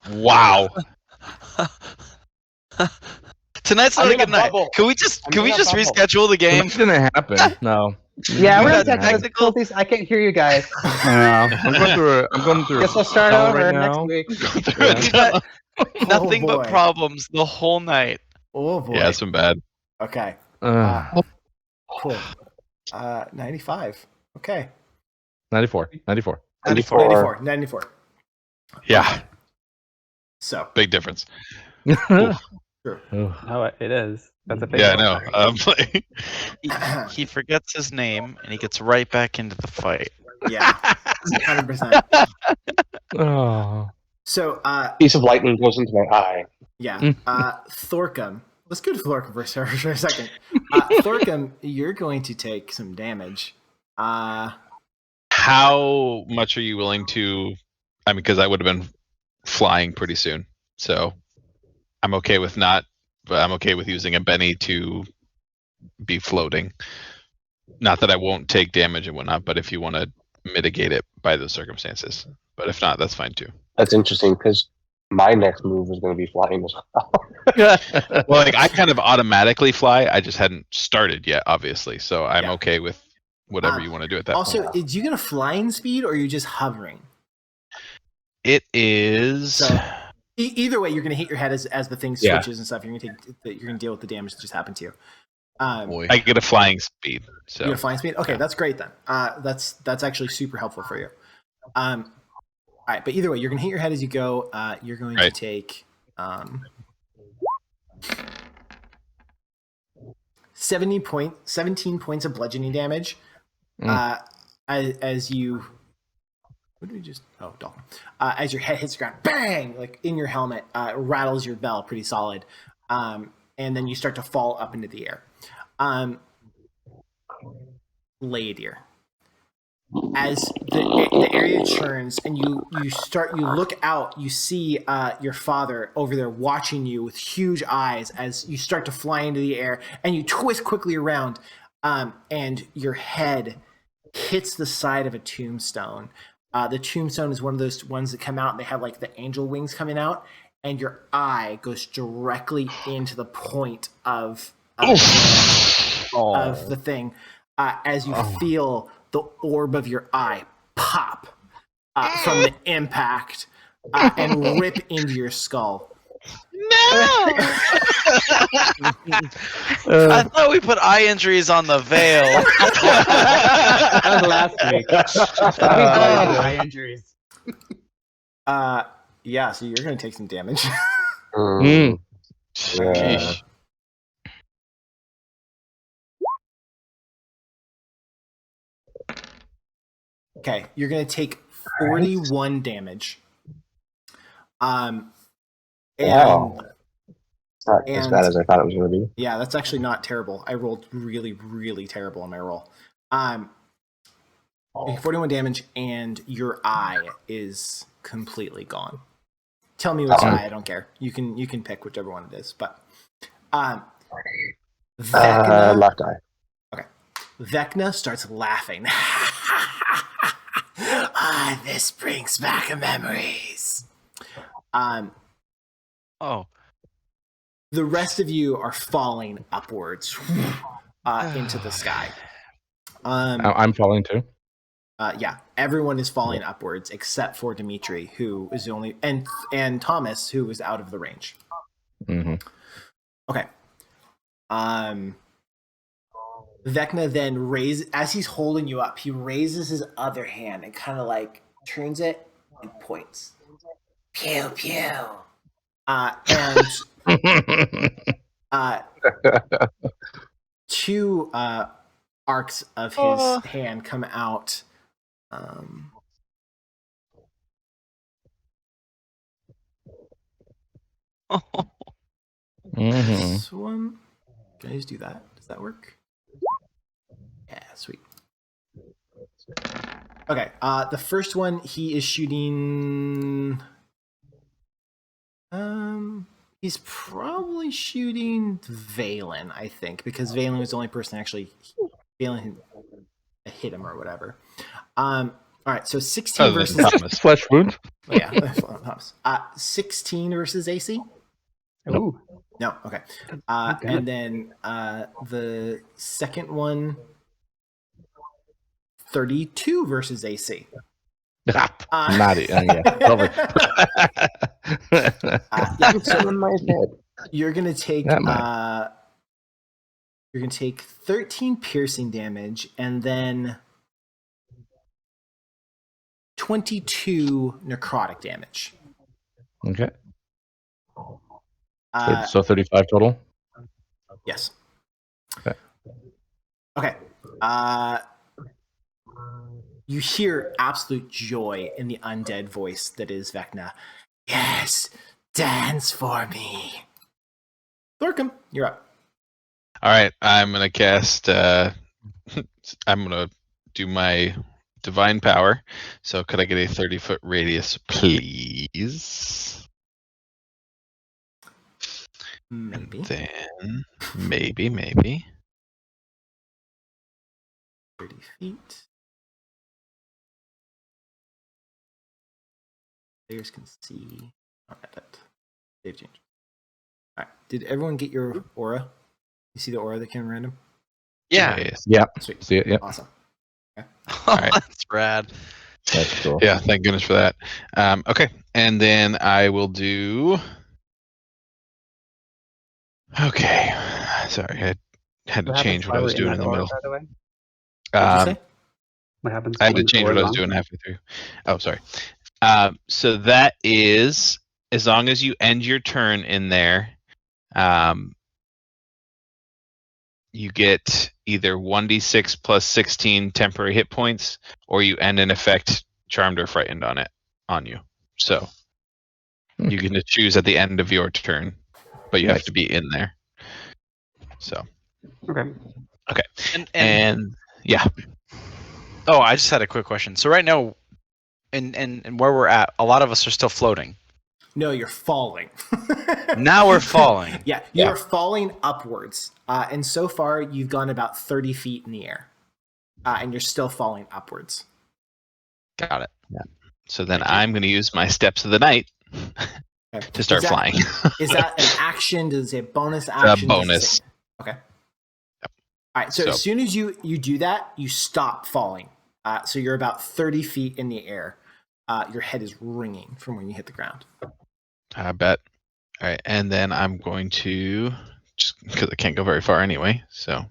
Wow. Tonight's I'm not a in a good night. bubble. Can we just I'm in a bubble. reschedule the game? It didn't happen. No. Yeah, We we're got having technical technical- difficulties. I can't hear you guys. I'm going through Guess we'll start tunnel over right next now. week. We've had nothing boy. but problems the whole night. Oh boy. Yeah, it's been bad. Okay. Uh, Cool. 95. Okay. 94. 94. 94. Yeah, So. big difference. Oh. No, it is. That's a big Yeah, I one. know. Like, He forgets his name and he gets right back into the fight. Yeah. 100%. Oh. So, Piece of lightning goes into my eye. yeah. Thorcum. Let's go to Thorcum for a second. Thorcum, you're going to take some damage. how much are you willing to? I mean, because I would have been flying pretty soon, so I'm okay with not. But I'm okay with using a Benny to be floating. Not that I won't take damage and whatnot, but if you want to mitigate it by those circumstances. But if not, that's fine too. That's interesting because my next move is going to be flying as well. Well, like I kind of automatically fly. I just hadn't started yet, obviously. So I'm Yeah. okay with whatever you want to do at that Also, point. did you get a flying speed or are you just hovering? It is. So either way, you're going to hit your head as the thing Yeah. switches and stuff. You're going to deal with the damage that just happened to you. Boy. I get a flying speed. So You get a flying speed? Okay, that's great then. That's actually super helpful for you. All right, but either way, you're going to hit your head as you go. You're going to Right. take 17 points of bludgeoning damage. As you, what did we just? Oh, Dalton. As your head hits the ground, bang! Like in your helmet, rattles your bell pretty solid, and then you start to fall up into the air. Ladir. As the area churns and you look out, you see your father over there watching you with huge eyes as you start to fly into the air, and you twist quickly around, and your head hits the side of a tombstone. The tombstone is one of those ones that come out and they have like the angel wings coming out, and your eye goes directly into the point of the thing, as you feel the orb of your eye pop from the impact and rip into your skull. I thought we put eye injuries on the veil. That was last week. Eye injuries. Yeah, so you're going to take some damage. Mm. Yeah. Okay, you're going to take 41 damage. And Wow. It's not as and- bad as I thought it was going to be. yeah, that's actually not terrible. I rolled really, really terrible on my roll. 41 damage, and your eye is completely gone. Tell me which eye, I don't care. You can pick whichever one it is. But Vecna, Left eye. Vecna starts laughing. This brings back memories. Oh, The rest of you are falling upwards into the sky. I'm falling too. Yeah, everyone is falling upwards except for Dimitri, who is the only, and Thomas, who is out of the range. Mm-hmm. Okay. Vecna then as he's holding you up, he raises his other hand and kind of like turns it and points. Pew pew. And two arcs of his hand come out. Mm-hmm. This one. Can I just do that? Does that work? Yeah, sweet. Okay, the first one, he is shooting. He's probably shooting Valen, I think, because Valen was the only person actually. Valen hit him or whatever. All right, so 16 Other than versus Thomas. Flesh wound. oh, yeah, 16 versus AC. Ooh. No, okay. Okay. And then the second one, 32 versus AC. Not it. Yeah. Over. Yeah, so in my head. you're gonna take That might. you're gonna take 13 piercing damage and then 22 necrotic damage. Okay. Uh, So 35 total. yes. Okay. Okay. You hear absolute joy in the undead voice that is Vecna. Yes, dance for me. Thorkum, you're up. All right, I'm gonna cast. I'm gonna do my divine power. So could I get a 30-foot radius, please? Maybe. And then maybe. 30 feet. Players can see. Oh, that. They've changed. All right. Did everyone get your aura? You see the aura that came random? Yeah. Yes. Yeah. Sweet. See it. Yep. Awesome. right. That's rad. That's cool. Yeah, thank goodness for that. Okay, and then I will do. Okay, sorry, I had to What happens change what I while was we're in doing in that the aura, middle. by the way? What'd you Um, say? What happens I had to when change what I was aura's doing on? halfway through. Oh, sorry. So that is as long as you end your turn in there, you get either 1d6 plus 16 temporary hit points, or you end an effect charmed or frightened on you. So you can just choose at the end of your turn, but you have to be in there. So Okay. and yeah, Oh, I just had a quick question. So right now, in where we're at, a lot of us are still floating. No, you're falling. Now we're falling. Yeah, you're falling upwards. And so far, you've gone about 30 feet in the air. And you're still falling upwards. Got it. so then I'm going to use my steps of the night Okay. to start flying. Is that an action? Does it say bonus A action? Does it bonus. say- Okay. All right, so as soon as you do that, you stop falling. So you're about 30 feet in the air. Your head is ringing from when you hit the ground. I bet. All right, and then I'm going to just because I can't go very far anyway, so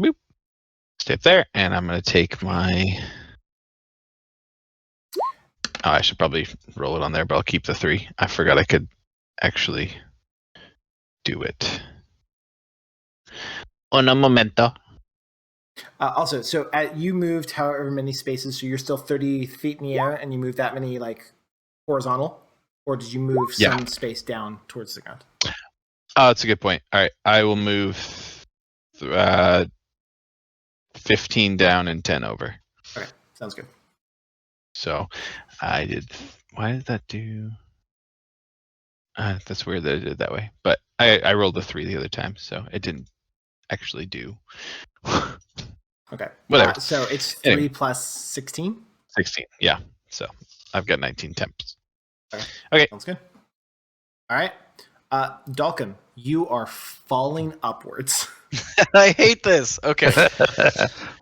boop, stay up there, and I'm going to take my. Oh, I should probably roll it on there, but I'll keep the 3. I forgot I could actually do it. Un momento. Also, so you moved however many spaces, so you're still 30 feet in the air, and you moved that many like horizontal, or did you move some space down towards the ground? Oh, that's a good point. All right, I will move 15 down and 10 over. Okay, sounds good. So I did. Why did that do? That's weird that I did it that way. But I rolled a 3 the other time, so it didn't actually do. Okay. Whatever. So it's 3 Anyway. plus 16? 16. Yeah. So I've got 19 temps. Okay. Sounds good. All right. Dalkin, you are falling upwards. I hate this. Okay.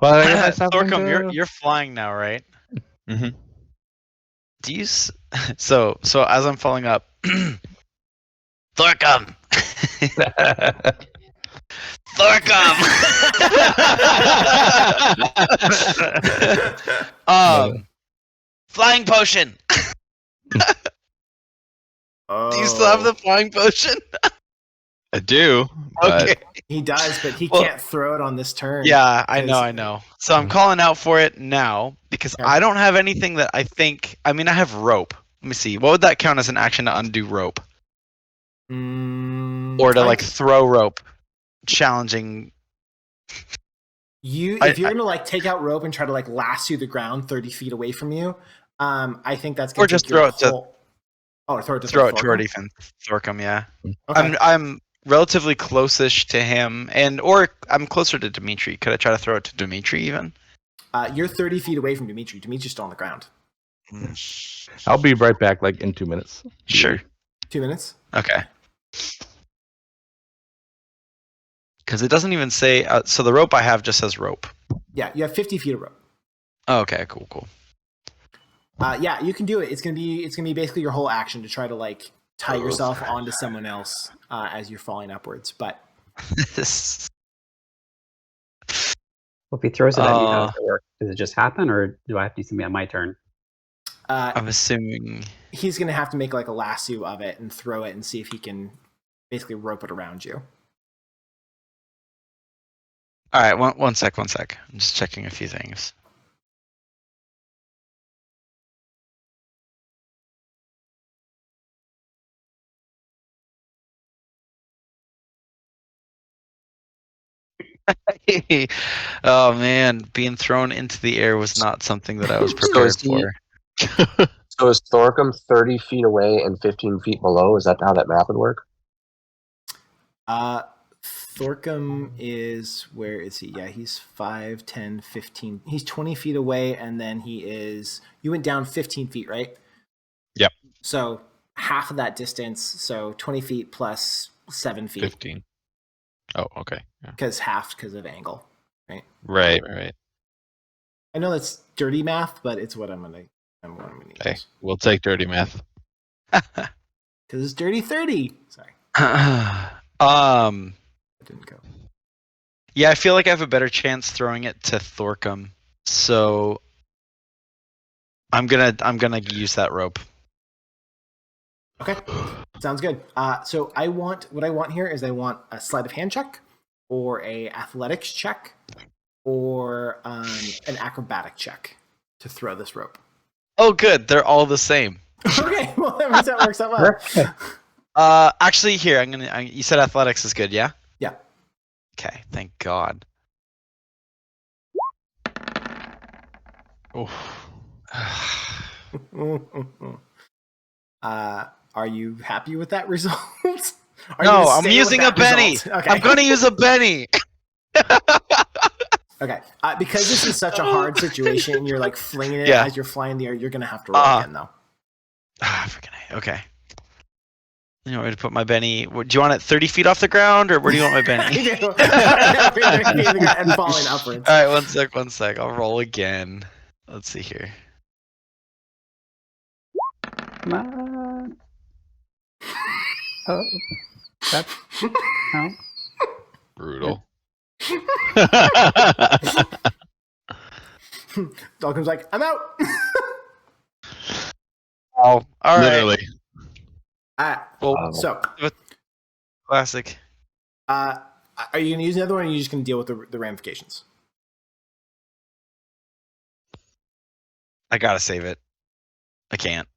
Well, I have something Thorkum, to- you're flying now, right? Mm-hmm. Do you? So as I'm falling up, Thorkum, Thorkum. Flying potion. Oh. Do you still have the flying potion? I do. But Okay. He does, but he Well- can't throw it on this turn. Yeah, I know, Because- I know. So I'm calling out for it now because Okay. I don't have anything that I think. I mean, I have rope. Let me see. What would that count as an action to undo rope, or to like throw rope? Challenging. If you're gonna like take out rope and try to like lasso the ground 30 feet away from you, I think that's gonna Or just take your throw it to- whole... Oh, throw it to Throw it Thorkum? toward even Thorkum, yeah. Okay. I'm relatively close-ish to him, or I'm closer to Dimitri. Could I try to throw it to Dimitri even? You're 30 feet away from Dimitri. Dimitri's still on the ground. I'll be right back, like in 2 minutes. Sure. 2 minutes. Okay. Because it doesn't even say. So the rope I have just says rope. Yeah, you have 50 feet of rope. Oh, okay, cool. Yeah, you can do it. It's gonna be basically your whole action to try to like tie yourself onto someone else as you're falling upwards. But Well, if he throws it at me, how does it work? Does it just happen, or do I have to do something on my turn? I'm assuming he's gonna have to make like a lasso of it and throw it and see if he can basically rope it around you. All right, one sec. I'm just checking a few things. Oh man, being thrown into the air was not something that I was prepared for. So is Thorcum 30 feet away and 15 feet below? Is that how that math would work? Thorcum is, where is he? Yeah, he's 5, 10, 15. He's 20 feet away, and then you went down 15 feet, right? Yep. So half of that distance, so 20 feet plus 7 feet. 15. Oh, okay. Yeah. Because of angle, right? Right. I know that's dirty math, but it's what I'm gonna Hey, use. we'll take dirty math. Because it's dirty 30. Sorry, It didn't go. Yeah, I feel like I have a better chance throwing it to Thorcum, so I'm gonna use that rope. Okay, sounds good. So what I want here is I want a sleight of hand check, or a athletics check, or an acrobatic check to throw this rope. Oh, good. They're all the same. Okay, well that means that works out well. Actually, here you said athletics is good, yeah? Yeah. Okay, thank God. Are you happy with that result? No, I'm using a Benny. Okay. I'm going to use a Benny. Okay, because this is such a hard situation, and you're like flinging it as you're flying in the air, you're gonna have to roll again, though. Freaking A. Okay. You want me to put my Benny? Do you want it 30 feet off the ground, or where do you want my Benny? I do. And falling upwards. All right, one sec. I'll roll again. Let's see here. Come on. Oh, that's no. Brutal. Dalton's like, I'm out. Oh, all right. Literally. So Classic. are you gonna use another one, or are you just gonna deal with the ramifications? I gotta save it. I can't.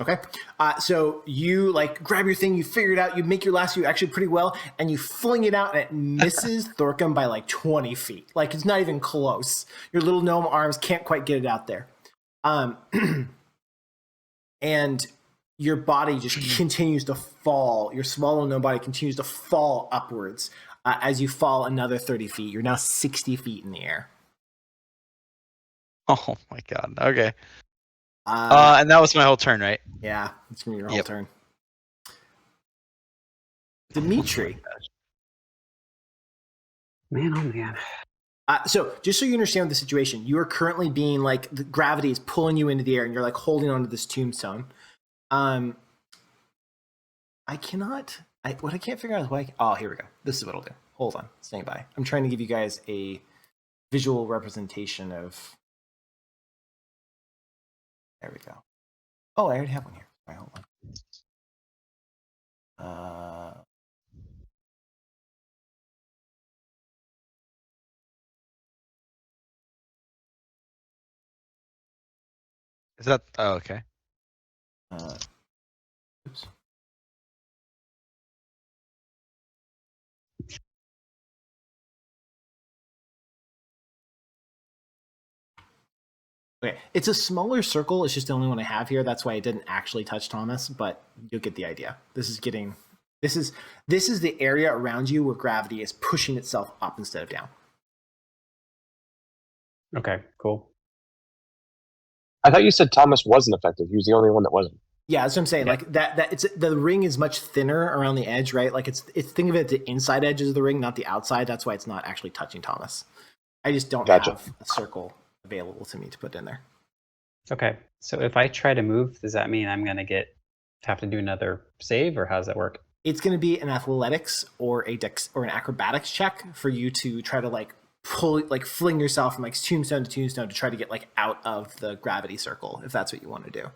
Okay. So you like grab your thing, you figure it out, you make your lasso actually pretty well, and you fling it out, and it misses Thorcum by like 20 feet. Like it's not even close. Your little gnome arms can't quite get it out there. And your body just continues to fall. Your small little gnome body continues to fall upwards as you fall another 30 feet. You're now 60 feet in the air. Oh my God. Okay. And that was my whole turn, right? Yeah, it's gonna be your whole turn. Dimitri. Man, oh man. So just so you understand the situation, you are currently being like, the gravity is pulling you into the air, and you're like holding onto this tombstone. I can't figure out is why. Oh, here we go. This is what I'll do. Hold on, stand by. I'm trying to give you guys a visual representation of. There we go. Oh, I already have one here. All right, hold on. Is that? Oh, okay. Oops. Okay, it's a smaller circle. It's just the only one I have here. That's why I didn't actually touch Thomas, but you'll get the idea. This is the area around you where gravity is pushing itself up instead of down. Okay, cool. I thought you said Thomas wasn't effective. He was the only one that wasn't. Yeah, that's what I'm saying. Yeah. Like that it's the ring is much thinner around the edge, right? Like it's think of it the inside edges of the ring, not the outside. That's why it's not actually touching Thomas. I just don't Gotcha. have a circle available to me to put in there. Okay, so if I try to move, does that mean I'm gonna have to do another save, or how does that work? It's going to be an athletics or an acrobatics check for you to try to like fling yourself from like tombstone to tombstone to try to get like out of the gravity circle, if that's what you want to do.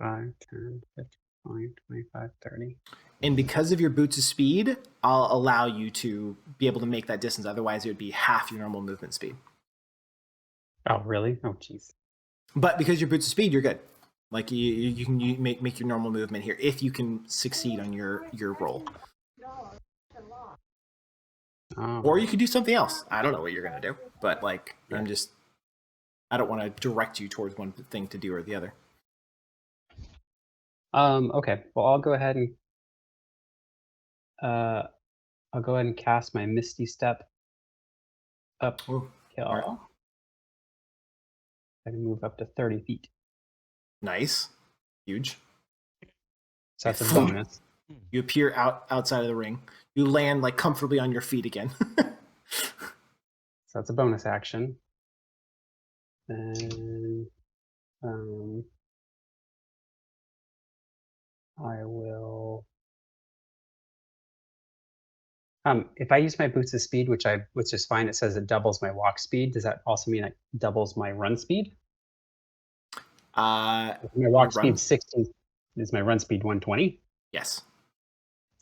5, 10, 15, 20, 25, 30. And because of your boots of speed, I'll allow you to be able to make that distance. Otherwise, it would be half your normal movement speed. Oh, really? Oh, jeez. But because your boots of speed, you're good. Like you can make your normal movement here if you can succeed on your roll. Oh. Or you could do something else. I don't know what you're gonna do, but like I don't want to direct you towards one thing to do or the other. Okay. Well, I'll go ahead and cast my Misty Step up. Ooh, Kill. alright. I can move up to 30 feet. Nice, huge. So that's a bonus. You appear outside of the ring. You land like comfortably on your feet again. So that's a bonus action. And I will. If I use my boots of speed, which is fine, it says it doubles my walk speed. Does that also mean it doubles my run speed? My walk speed 60. Is my run speed 120? Yes.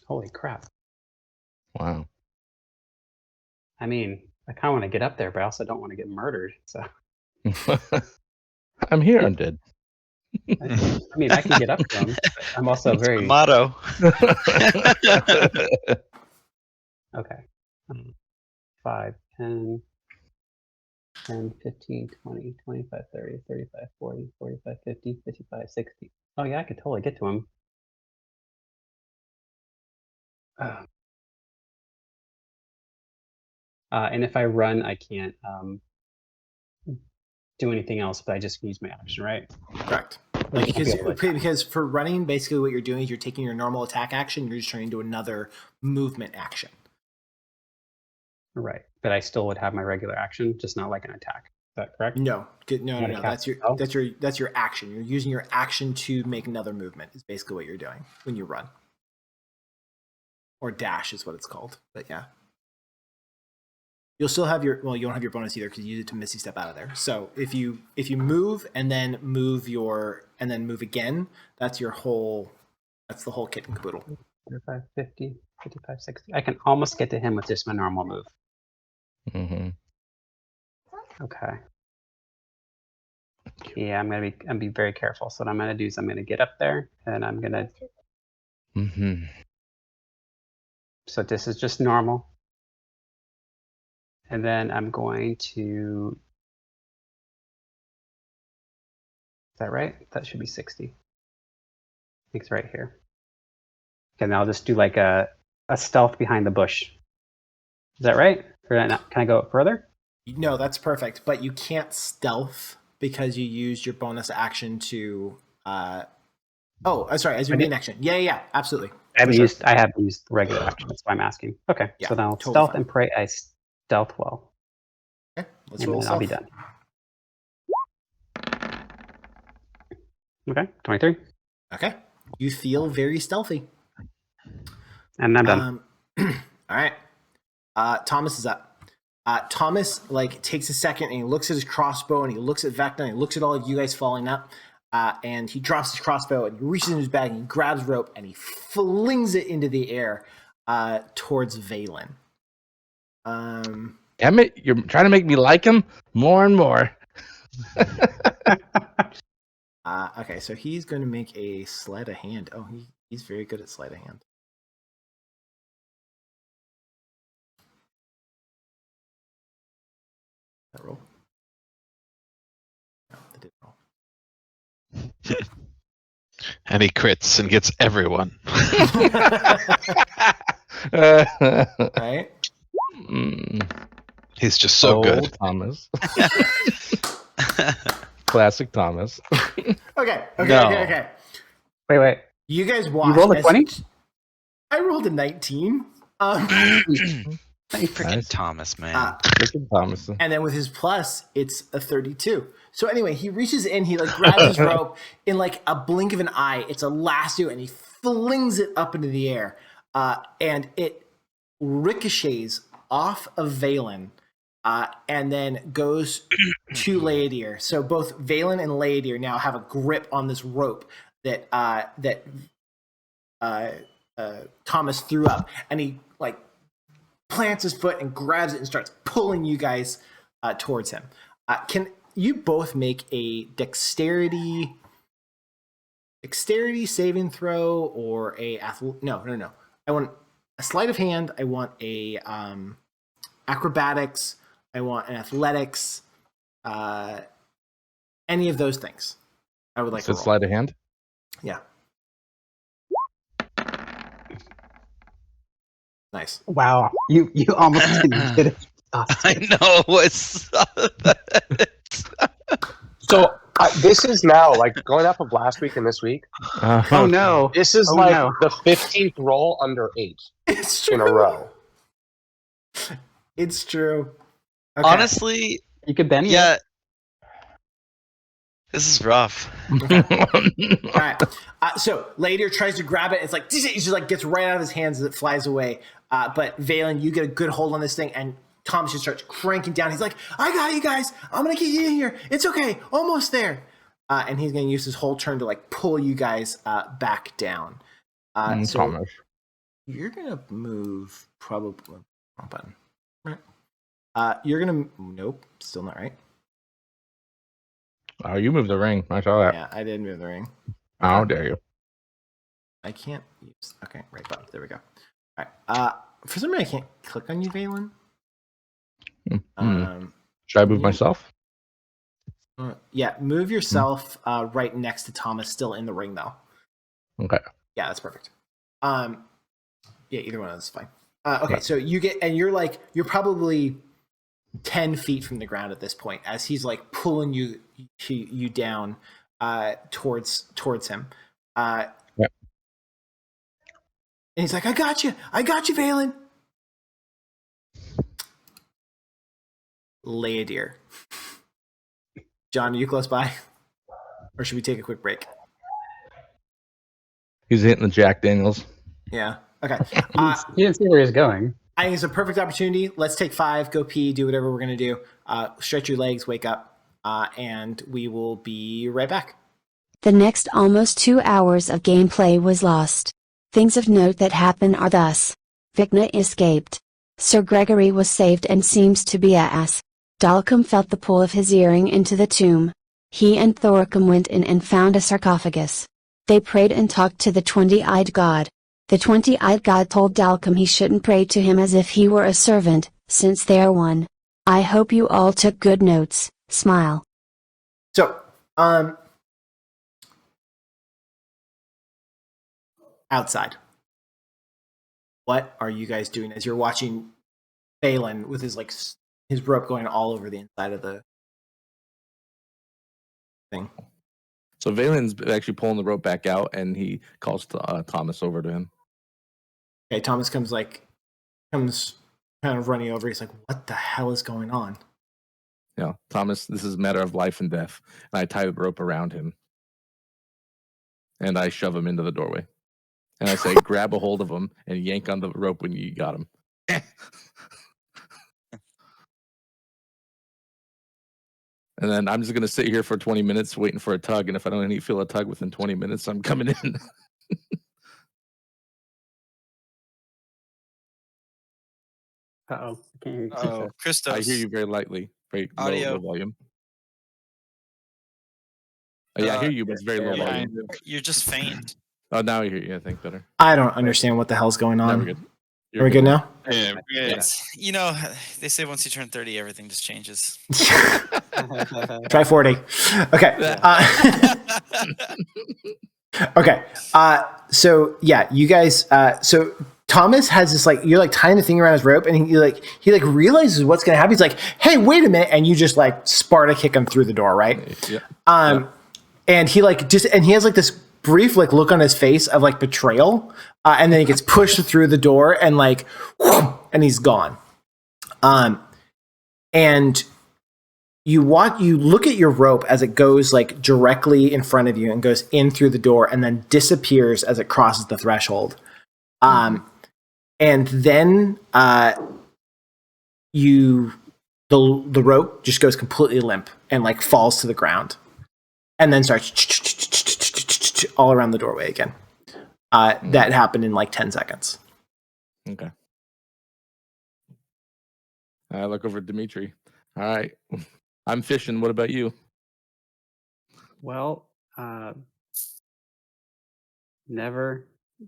Holy crap! Wow. I mean, I kind of want to get up there, but I also don't want to get murdered. So I'm here, undead. I mean, I can get up to them. But I'm also That's very my motto. okay. 5, 10, 10, 15, 20, 25, 30, 35, 40, 45, 50, 55, 60. Oh yeah, I could totally get to him. And if I run, I can't do anything else, but I just can use my action, right? Correct. Like because for running, basically what you're doing is you're taking your normal attack action, you're just turning into another movement action. Right, but I still would have my regular action, just not like an attack. Is that correct? No. Not a That's cast your action. You're using your action to make another movement. Is basically what you're doing when you run. Or dash is what it's called. But yeah. You'll still have you don't have your bonus either because you use it to Misty Step out of there. So if you move and then move again, that's the whole kit and caboodle. 45, 50, 55, 60. I can almost get to him with just my normal move. Mm-hmm. Okay. Yeah, I'm gonna be very careful. So what I'm gonna do is I'm gonna get up there and I'm gonna. Mm-hmm. So this is just normal. And then I'm going to. Is that right? That should be 60. I think it's right here. Okay, now I'll just do like a stealth behind the bush. Is that right? Or can I go up further? No, that's perfect. But you can't stealth because you used your bonus action to. As your main action. Yeah, absolutely. I haven't used regular action. That's why I'm asking. Okay, Yeah, so now totally stealth fine. and pray. I stealth well. Okay, let's And roll then I'll be stealth. done. Okay, 23. Okay, you feel very stealthy. And I'm done. All right. Thomas is up. Thomas takes a second and he looks at his crossbow and he looks at Vecna and he looks at all of you guys falling up. And he drops his crossbow and he reaches in his bag and he grabs rope and he flings it into the air towards Valen. Damn it, you're trying to make me like him more and more. Okay, so he's going to make a sleight of hand. Oh, he's very good at sleight of hand. That roll? No, that didn't roll. And he crits and gets everyone. Right? Mm. He's just so good. Thomas. Classic Thomas. Okay. Wait. You guys You watch. rolled a 20? I rolled a 19. Freaking Thomas, man. Freaking Thomas. And then with his plus, it's a 32. So anyway, he reaches in, he like grabs his rope in like a blink of an eye. It's a lasso, and he flings it up into the air, and it ricochets off of Valen, and then goes to Laedir. So both Valen and Laedir now have a grip on this rope that Thomas threw up, and he like plants his foot and grabs it and starts pulling you guys towards him. Can you both make a dexterity saving throw or a no. I want a sleight of hand. I want a acrobatics. I want an athletics. Any of those things. I would like to roll. Sleight of hand? Yeah. Nice. Wow. You almost didn't get it. I know what's So this is now like going off of last week and this week. Oh no. This is the 15th roll under 8 It's true. in a row. It's true. Okay. honestly, You could bend yeah. This is rough. All right. So Laedir tries to grab it. It's like he just like gets right out of his hands as it flies away. But Valen, you get a good hold on this thing, and Thomas just starts cranking down. He's like, "I got you guys. I'm gonna get you in here. It's okay. Almost there." And he's gonna use his whole turn to like pull you guys back down. So Thomas. you're gonna move probably wrong button. Right. You're gonna nope, still not right. Oh, you moved the ring. I saw that. Yeah, I did move the ring. How dare you? I can't use. Okay, right button. There we go. All right. For some reason, I can't click on you, Valen. Should I move myself? Yeah, move yourself right next to Thomas, still in the ring, though. Okay. Yeah, that's perfect. Yeah, either one of those is fine. Okay, so you get, and you're probably 10 feet from the ground at this point, as he's like pulling you down towards him. Yep. And he's like, I got you, Valen. Laedir. John, are you close by? Or should we take a quick break? He's hitting the Jack Daniels. Yeah. Okay. He didn't see where he was going. I think it's a perfect opportunity. Let's take 5, go pee, do whatever we're going to do. Stretch your legs, wake up, and we will be right back. The next almost 2 hours of gameplay was lost. Things of note that happen are thus. Vecna escaped. Sir Gregory was saved and seems to be a-ass. Dalcum felt the pull of his earring into the tomb. He and Thoricum went in and found a sarcophagus. They prayed and talked to the 20-eyed god. The 20-eyed god told Dalcum he shouldn't pray to him as if he were a servant, since they are one. I hope you all took good notes. Smile. So, outside. What are you guys doing as you're watching Valen with his his rope going all over the inside of the thing? So Valen's actually pulling the rope back out, and he calls Thomas over to him. Okay, Thomas comes kind of running over. He's like, "What the hell is going on?" Yeah, Thomas, this is a matter of life and death. And I tie the rope around him, and I shove him into the doorway. And I say, grab a hold of him and yank on the rope when you got him. And then I'm just going to sit here for 20 minutes waiting for a tug. And if I don't feel a tug within 20 minutes, I'm coming in. Uh-oh. I can't hear you. Oh, Christos. I hear you very lightly. Very Audio. low volume. Yeah, I hear you, but it's very low volume. You're just faint. Oh, now I hear you. I think better. I don't understand what the hell's going Now on. we're good. Are we good now? Yeah, It's, they say once you turn 30, everything just changes. Try 40. Okay. Okay. So yeah, you guys. So Thomas has this like you're like tying the thing around his rope, and he realizes what's gonna happen. He's like, "Hey, wait a minute!" And you just like Sparta kick him through the door, right? Yeah. And he like he has like this brief like look on his face of like betrayal, and then he gets pushed through the door and like, whoom, and he's gone. And you look at your rope as it goes like directly in front of you and goes in through the door and then disappears as it crosses the threshold. And then the rope just goes completely limp and like falls to the ground, and then starts all around the doorway again. That happened in like 10 seconds. Okay. I look over at Dimitri. All right. I'm fishing. What about you? Well, never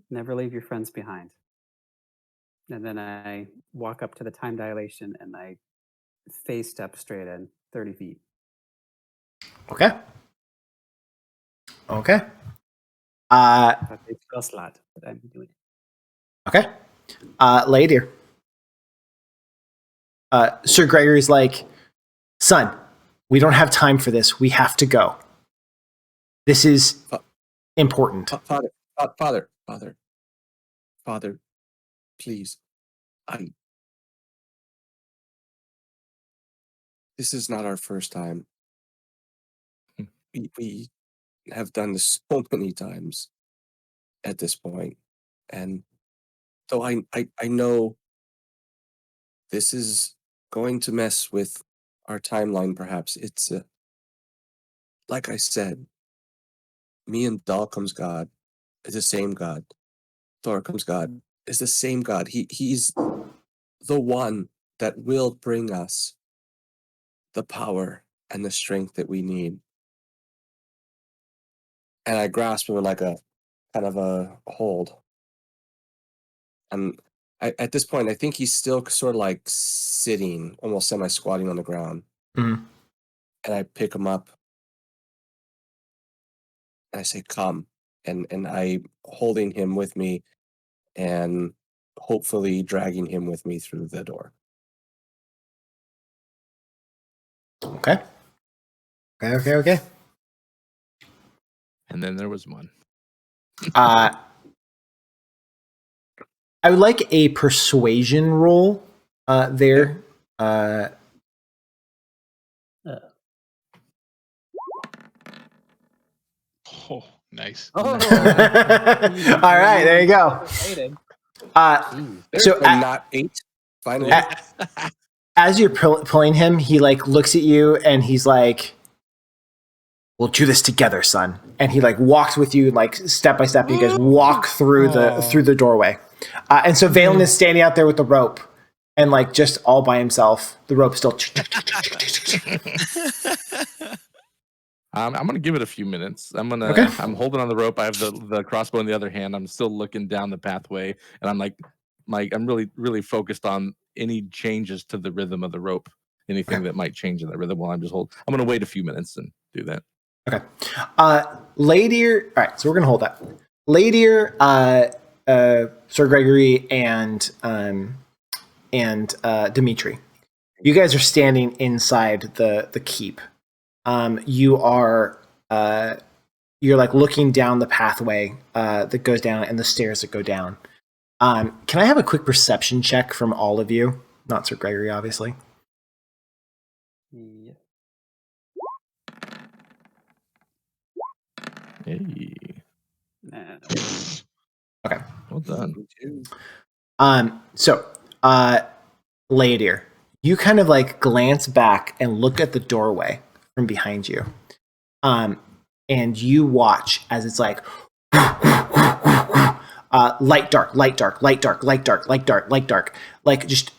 leave your friends behind. And then I walk up to the time dilation and I face step straight in 30 feet. Okay. But it's a slot that I'm doing. Okay. Lady. Sir Gregory's like, son, we don't have time for this. We have to go. This is important. Father, please. This is not our first time. We have done this so many times at this point. And though I know this is going to mess with our timeline, perhaps, it's like I said, me and Dalcom's God is the same God. Thorcom's God is the same God. He's the one that will bring us the power and the strength that we need. And I grasp him in like a kind of a hold. And at this point, I think he's still sort of like sitting, almost semi-squatting on the ground. Mhm. And I pick him up. And I say, come. And I holding him with me and hopefully dragging him with me through the door. Okay. And then there was one. I would like a persuasion roll there. Oh, nice. All right, there you go. So not 8, finally. As you're pulling him, he like looks at you and he's like, "We'll do this together, son." And he like walks with you like step by step. You guys walk through the doorway. And so Valen is standing out there with the rope and like just all by himself. The rope still. I'm gonna give it a few minutes. Okay. I'm holding on the rope. I have the crossbow in the other hand. I'm still looking down the pathway, and I'm I'm really focused on any changes to the rhythm of the rope. Anything that might change in that rhythm while I'm just holding. I'm gonna wait a few minutes and do that. Okay. Later. All right. So we're gonna hold that. Later, Sir Gregory and Dimitri, you guys are standing inside the keep. You are you're like looking down the pathway that goes down and the stairs that go down. Can I have a quick perception check from all of you? Not Sir Gregory, obviously. Yeah. Hey. Okay. Well done. So, Ladir, you kind of like glance back and look at the doorway from behind you. And you watch as it's like light, dark, light, dark, light, dark, light, dark, light, dark, light, dark, like just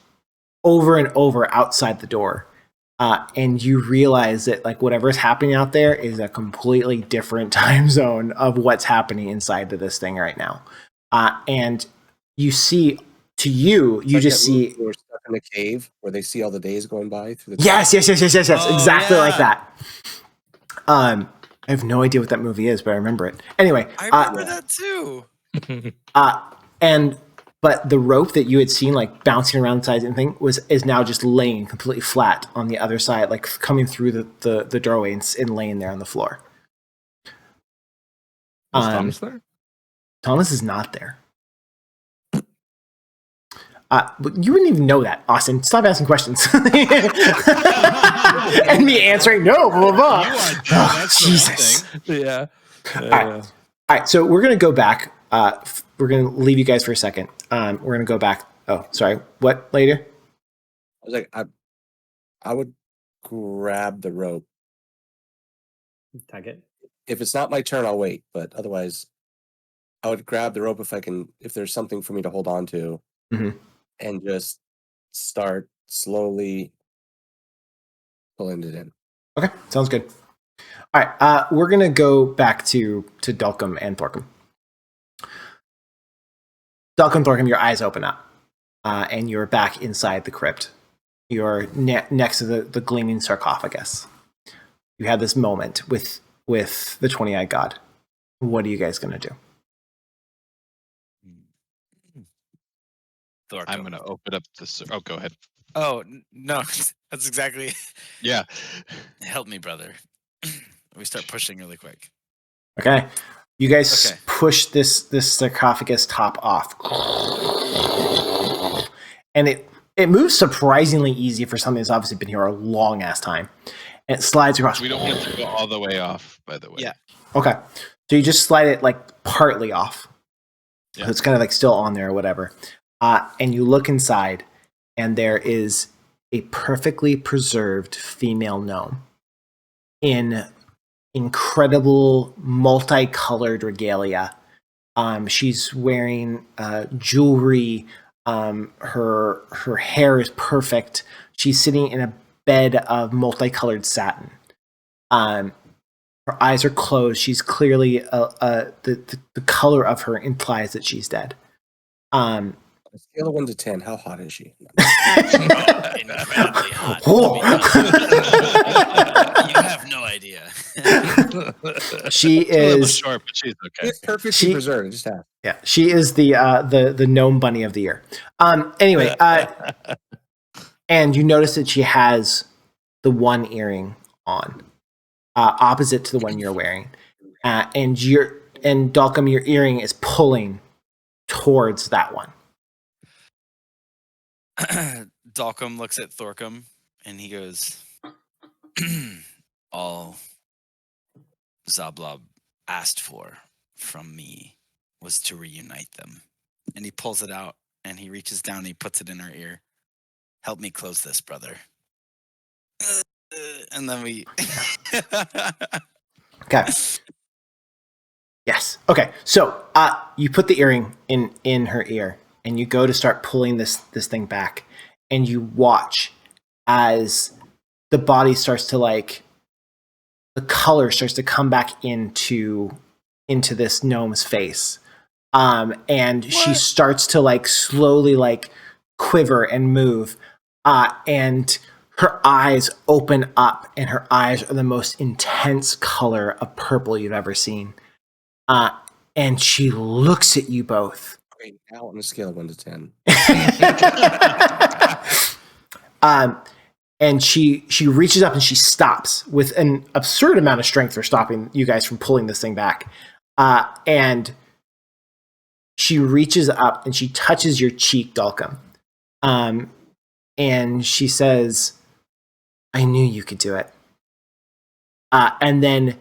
over and over outside the door. And you realize that like whatever's happening out there is a completely different time zone of what's happening inside of this thing right now. And you see, you Like just that movie see. where we're stuck in a cave where they see all the days going by through the. Yes, Oh, exactly like yeah. that. I have no idea what that movie is, but I remember it. Anyway, I remember that too. and but the rope that you had seen like bouncing around the sides and thing is now just laying completely flat on the other side, like coming through the doorway and laying there on the floor. Is Thomas there? Thomas is not there. But you wouldn't even know that, Austin. Stop asking questions. And me answering, no, blah, blah, blah. Oh, Jesus. Yeah. All right, so we're going to go back. We're going to leave you guys for a second. We're going to go back. Oh, sorry. What, later? I was like, I would grab the rope. Tag it. If it's not my turn, I'll wait. But otherwise, I would grab the rope if there's something for me to hold on to, and just start slowly pulling it in. Okay, sounds good. All right, we're going to go back to Dulcum and Thorcum. Dulcum, Thorcum, your eyes open up, and you're back inside the crypt. You're next to the gleaming sarcophagus. You had this moment with the 20-eyed god. What are you guys going to do? I'm going to open up the... Oh, go ahead. Oh, no. That's exactly... Yeah. Help me, brother. We start pushing really quick. Okay. You guys push this sarcophagus top off. And it moves surprisingly easy for something that's obviously been here a long-ass time. And it slides across. We don't want it to go all the way off, by the way. Yeah. Okay. So you just slide it like partly off. Yeah. So it's kind of like still on there or whatever. And you look inside, and there is a perfectly preserved female gnome in incredible multicolored regalia. She's wearing jewelry. Her hair is perfect. She's sitting in a bed of multicolored satin. Her eyes are closed. She's clearly the color of her implies that she's dead. On a scale of 1 to 10, how hot is she? Incredibly hot. You have no idea. She It's a little is short, but she's okay. It's perfectly preserved. Just ask. Yeah, she is the gnome bunny of the year. Anyway, and you notice that she has the one earring on, opposite to the one you're wearing, and Dulcum, your earring is pulling towards that one. Dulcum looks at Thorcum and he goes, all Zablob asked for from me was to reunite them. And he pulls it out and he reaches down and he puts it in her ear. Help me close this, brother. And then we... Okay. Yes. Okay. So you put the earring in her ear, and you go to start pulling this thing back, and you watch as the body starts to the color starts to come back into this gnome's face, and she starts to slowly quiver and move, and her eyes open up, and her eyes are the most intense color of purple you've ever seen. And she looks at you both. Wait, now on a scale of 1 to 10. And she reaches up and she stops with an absurd amount of strength for stopping you guys from pulling this thing back. And she reaches up and she touches your cheek, Dulcum. And she says, I knew you could do it. And then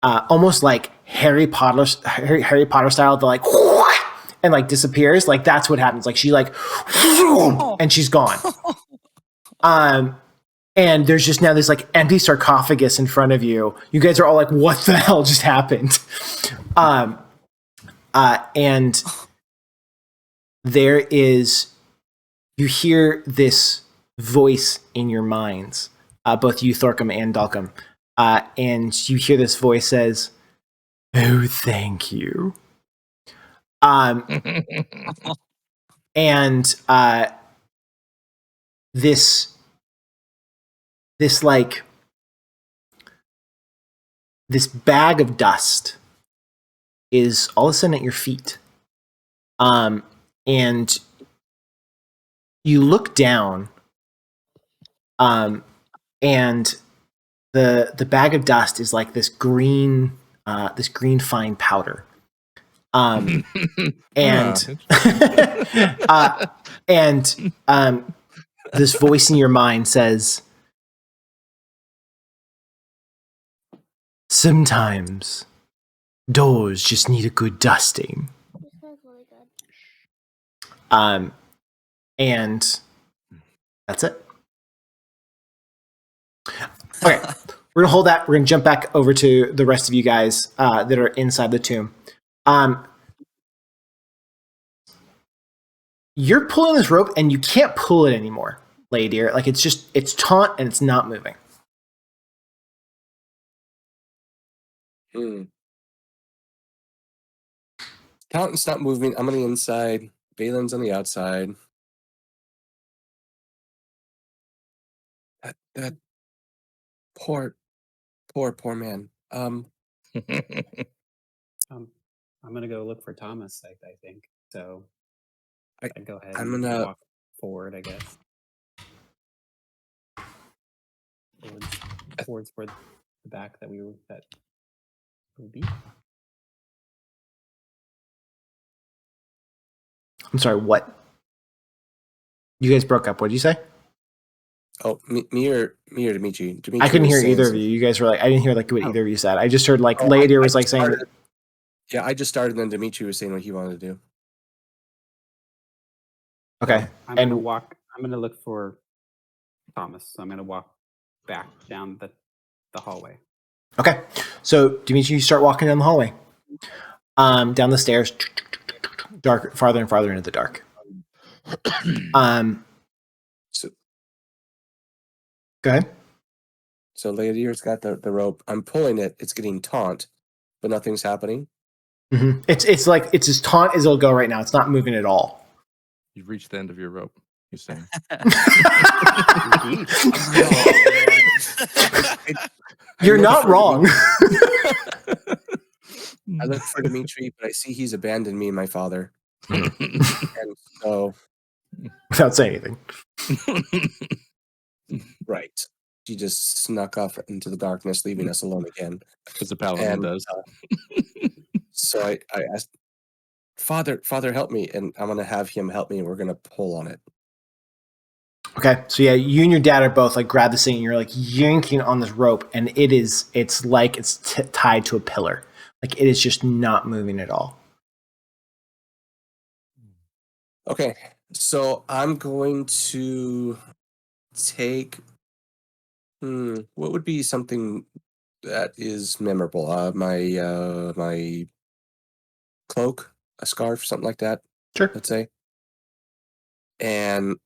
almost like Harry Potter style, the and disappears. That's what happens. She and she's gone. And there's just now this empty sarcophagus in front of you. You guys are all like, what the hell just happened? And there is, you hear this voice in your minds, both you, Thorcum, and Dulcum. And you hear this voice says, oh, thank you. And this bag of dust is all of a sudden at your feet. and you look down, and the bag of dust is like this green fine powder. And this voice in your mind says, sometimes doors just need a good dusting. And that's it. Okay, we're gonna hold that. We're gonna jump back over to the rest of you guys that are inside the tomb. You're pulling this rope and you can't pull it anymore, Lady. Like it's taut and it's not moving. Fountain's not moving. I'm on the inside. Balin's on the outside. That poor man. I'm gonna go look for Thomas. I think so. I'd go ahead I'm and gonna walk forward, I guess. Towards where the back that would be. I'm sorry, what? You guys broke up. What did you say? Oh, me or Dimitri? I couldn't was hear saying either of you. You guys were like, I didn't hear like what either of you said. I just heard like Oh, Lady I was like just saying. started. Yeah, I just started, and then Dimitri was saying what he wanted to do. Okay, I'm gonna look for Thomas. So I'm gonna walk back down the hallway. Okay, so Dimitri, you start walking down the hallway, down the stairs, dark, farther and farther into the dark. So go ahead. So Leadier's got the rope. I'm pulling it. It's getting taut, but nothing's happening. Mm-hmm. It's like it's as taut as it'll go right now. It's not moving at all. You've reached the end of your rope. You're saying. You're not wrong. I look for Dimitri, but I see he's abandoned me and my father. And so, without saying anything, right, he just snuck off into the darkness, leaving us alone again. As a paladin does. So I asked, Father, help me, and I'm gonna have him help me. And we're gonna pull on it. Okay, so yeah, you and your dad are both like grab this thing and you're like yanking on this rope, and it's like it's tied to a pillar. Like it is just not moving at all. Okay, so I'm going to take. What would be something that is memorable? My cloak, a scarf, something like that. Sure. Let's say. And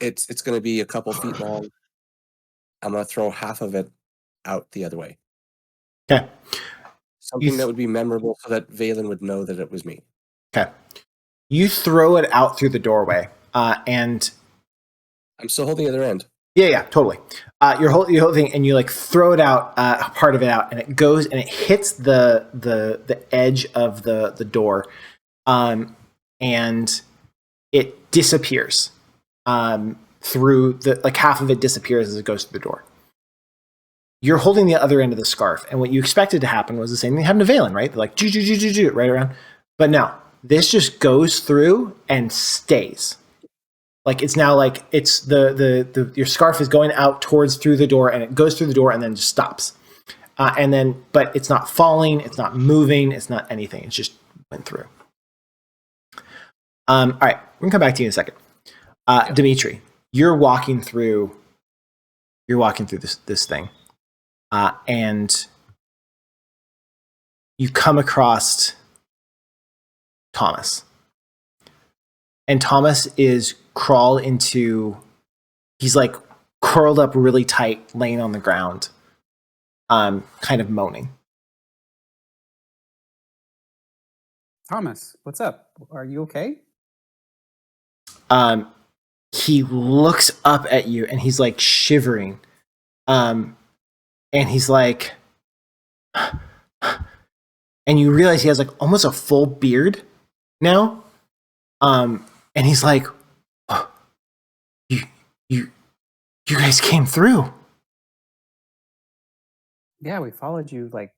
it's going to be a couple feet long. I'm going to throw half of it out the other way. Okay. Something that would be memorable so that Valen would know that it was me. Okay. You throw it out through the doorway, and I'm still holding the other end. Yeah, totally. You're holding, and you like throw it out, part of it out, and it goes and it hits the edge of the door, and it disappears through like half of it disappears as it goes through the door. You're holding the other end of the scarf, and what you expected to happen was the same thing happened to Valen, right? They're like right around, but no, this just goes through and stays. Like it's now like it's the your scarf is going out through the door, and it goes through the door and then just stops, and then but it's not falling, it's not moving, it's not anything. It just went through. All right, we're gonna come back to you in a second. Dimitri, you're walking through this thing, and you come across Thomas. And Thomas is he's like curled up really tight, laying on the ground, kind of moaning. Thomas, what's up? Are you okay? He looks up at you and he's like shivering. And he's like, and you realize he has like almost a full beard now. And he's like, oh, you guys came through. Yeah, we followed you like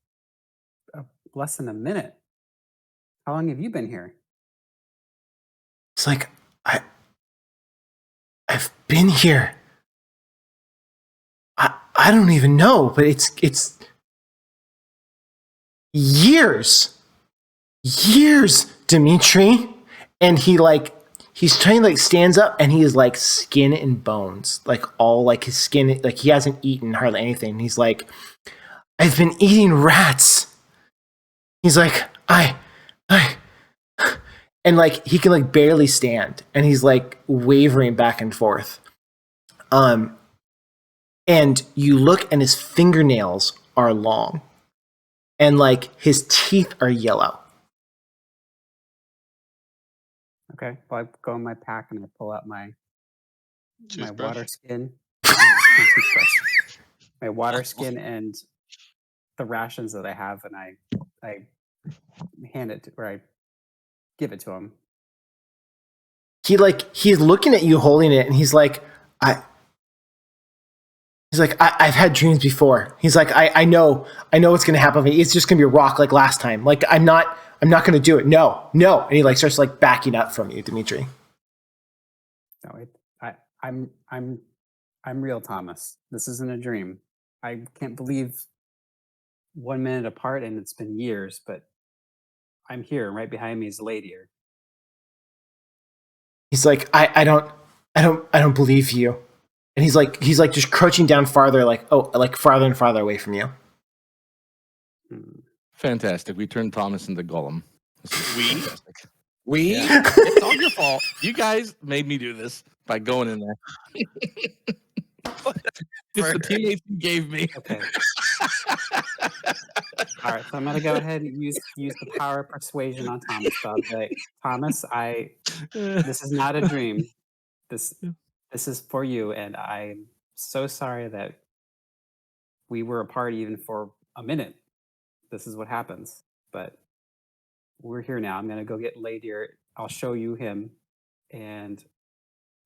less than a minute. How long have you been here? It's like, I've been here. I don't even know, but it's years, Dimitri. And he's trying to stands up, and he is like skin and bones, like all like his skin, like he hasn't eaten hardly anything. And he's like, I've been eating rats. He's like, I, and like he can like barely stand, and he's like wavering back and forth. And you look, and his fingernails are long, and like his teeth are yellow. Okay, well, I go in my pack and I pull out my water skin, my water skin, and the rations that I have, and I hand it to, or I give it to him. He's looking at you holding it, and he's like, I've had dreams before. He's like, I know what's gonna happen. It's just gonna be a rock like last time. Like I'm not gonna do it. No. And he like starts like backing up from you, Dimitri. No, I'm real, Thomas. This isn't a dream. I can't believe 1 minute apart, and it's been years, but I'm here. Right behind me is Ladier. He's like, I don't believe you. And he's like just crouching down farther, like farther and farther away from you. Fantastic. We turned Thomas into Gollum. Fantastic. We? Yeah. It's all your fault. You guys made me do this by going in there. It's the teammates you gave me. Okay. All right, so I'm gonna go ahead and use the power of persuasion on Thomas. So like, Thomas, this is not a dream. This is for you, and I'm so sorry that we were apart even for a minute. This is what happens, but we're here now. I'm gonna go get Ladier. I'll show you him. And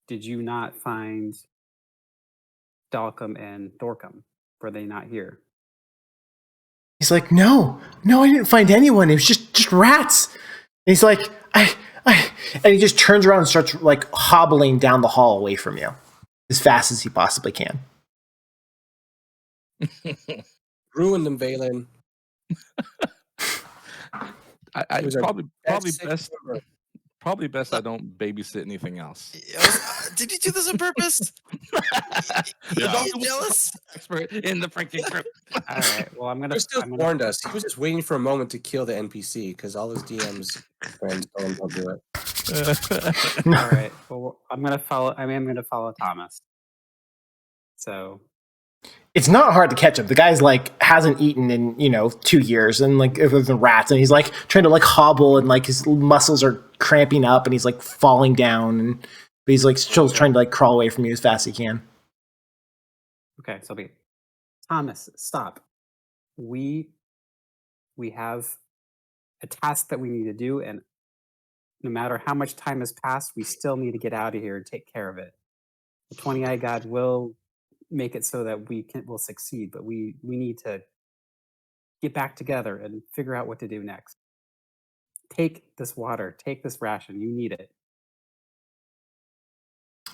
did you not find Dalcum and Thorcum? Were they not here? He's like, no, I didn't find anyone. It was just rats. And he's like, I, and he just turns around and starts like hobbling down the hall away from you as fast as he possibly can. Ruined them, Valen. I probably best I don't babysit anything else. Did you do this on purpose? Yeah. You jealous? Expert in the freaking group. All right. Well, I'm gonna. Crystal warned us. He was just waiting for a moment to kill the NPC because all his DMs friends told him don't do it. All right. Well, I'm gonna follow. I mean, I'm gonna follow Thomas. So it's not hard to catch up. The guy's like hasn't eaten in 2 years, and like with the rats, and he's like trying to like hobble, and like his muscles are cramping up, and he's like falling down, but he's like still trying to like crawl away from you as fast as he can. okay. So Thomas, stop. We have a task that we need to do, and no matter how much time has passed, we still need to get out of here and take care of it. The 20-eyed God will make it so that we'll succeed, but we need to get back together and figure out what to do next. Take this water, take this ration. You need it.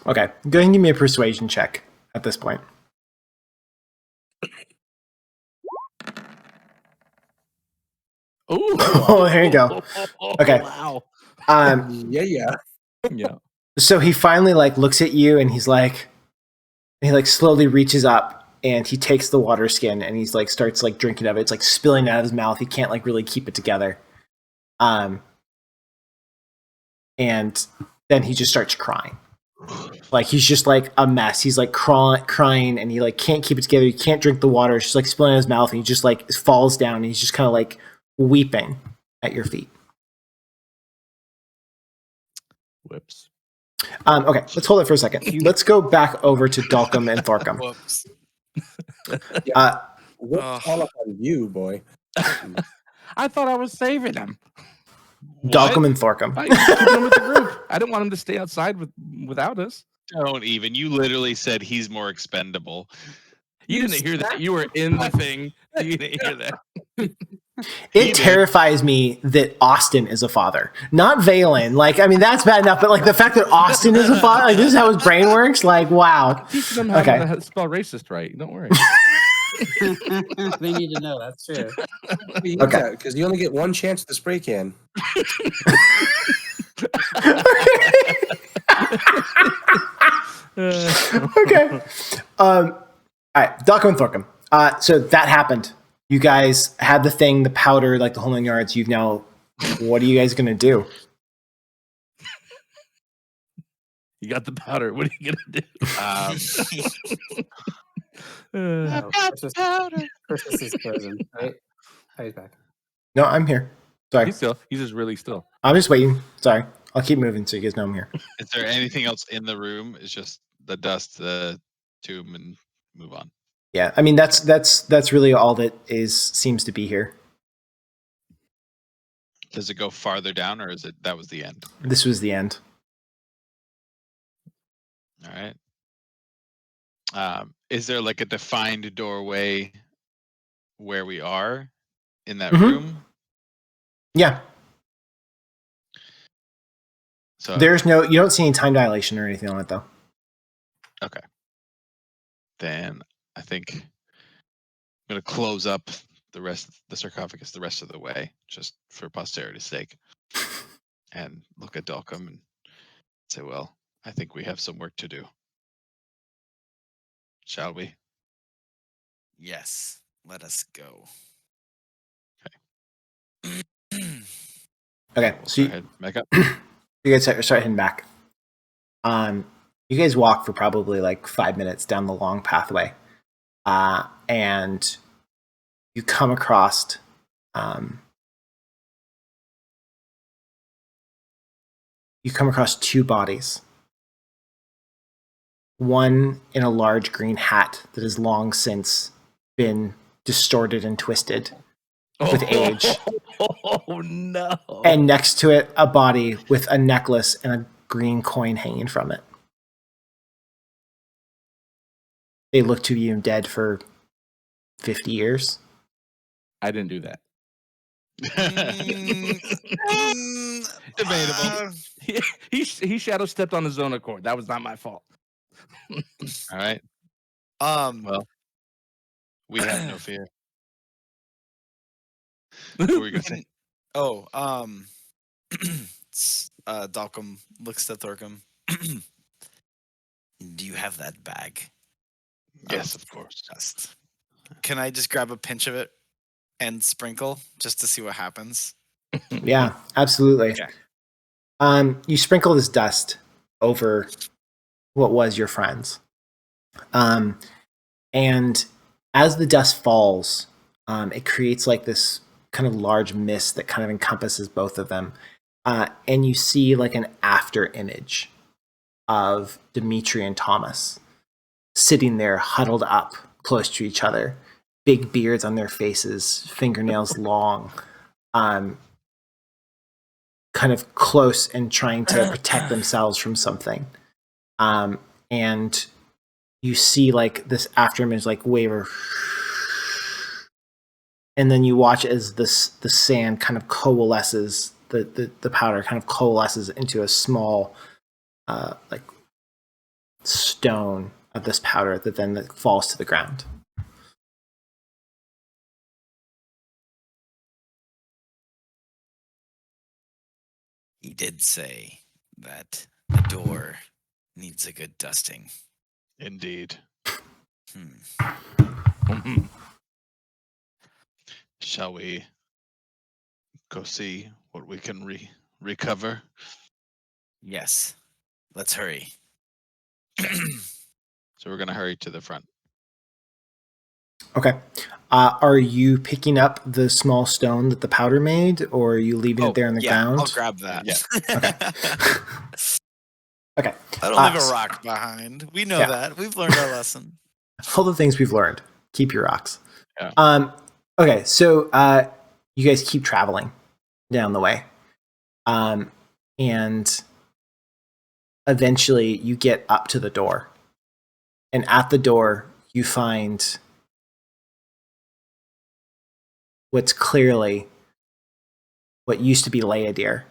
Okay, go ahead and give me a persuasion check at this point. Ooh. Oh, there you go. Okay. Wow. Yeah. So he finally like looks at you, and he's like, slowly reaches up, and he takes the water skin, and he's like starts like drinking of it. It's like spilling out of his mouth. He can't like really keep it together. And then he just starts crying. Like he's just like a mess. He's like crying, and he like can't keep it together. He can't drink the water. It's just like spilling out of his mouth, and he just like falls down, and he's just kind of like weeping at your feet. Whoops. Okay, let's hold it for a second. Let's go back over to Dalcum and Thorcum. Whoops. What's all up on you, boy? I thought I was saving him. Dalcum and Thorcum. I keep him with the group. I didn't want him to stay outside without us. Don't even. You literally said he's more expendable. You didn't hear that. You were in the thing. You didn't hear that. It terrifies me that Austin is a father, not Valen. Like, I mean, that's bad enough, but like the fact that Austin is a father, like this is how his brain works. Like, wow. Teach them how to spell racist right. Don't worry. We need to know. That's true. Okay, because you only get one chance at the spray can. Okay. All right, Dalcum and Thorcum. So that happened. You guys had the thing, the powder, like the whole 9 yards. You've now. What are you guys gonna do? You got the powder. What are you gonna do? Christmas is frozen, right? Oh, he's back. No, I'm here. Sorry, He's still. He's just really still. I'm just waiting. Sorry, I'll keep moving so you guys know I'm here. Is there anything else in the room? It's just the dust, the tomb, and move on. Yeah, I mean that's really all that seems to be here. Does it go farther down, or is it that was the end? This was the end. All right. Is there like a defined doorway where we are in that room? Yeah. So There's no. You don't see any time dilation or anything on it though. okay. Then I think I'm gonna close up the rest of the sarcophagus the rest of the way, just for posterity's sake, and look at Dalcum and say, "Well, I think we have some work to do. Shall we?" Yes, let us go. Okay, so Go ahead, back up. you guys start heading back. You guys walk for probably like 5 minutes down the long pathway, and you come across two bodies. One in a large green hat that has long since been distorted and twisted with age. Oh no! And next to it, a body with a necklace and a green coin hanging from it. They look to be dead for 50 years. I didn't do that. Debatable. He shadow stepped on his own accord. That was not my fault. All right. Well, We have no fear. What were you gonna say? Oh, Dalcum looks at Thorcum. Do you have that bag? Yes, of course. Dust. Can I just grab a pinch of it and sprinkle just to see what happens? Yeah, absolutely. Okay. You sprinkle this dust over what was your friends. And as the dust falls, it creates like this kind of large mist that kind of encompasses both of them. And you see like an after image of Dimitri and Thomas sitting there huddled up close to each other, big beards on their faces, fingernails long, kind of close and trying to protect themselves from something. And you see like this after image like waver, and then you watch as the sand kind of coalesces, the powder kind of coalesces into a small like stone of this powder that then falls to the ground. He did say that a door needs a good dusting. Indeed. Hmm. Shall we go see what we can recover? Yes. Let's hurry. So we're gonna hurry to the front. Okay. Are you picking up the small stone that the powder made, or are you leaving it there on the ground? I'll grab that. Yeah. Okay. I don't leave a rock behind. We know that. We've learned our lesson. All the things we've learned. Keep your rocks. Yeah. Okay, so you guys keep traveling down the way. And eventually you get up to the door. And at the door, you find what's clearly what used to be Leodir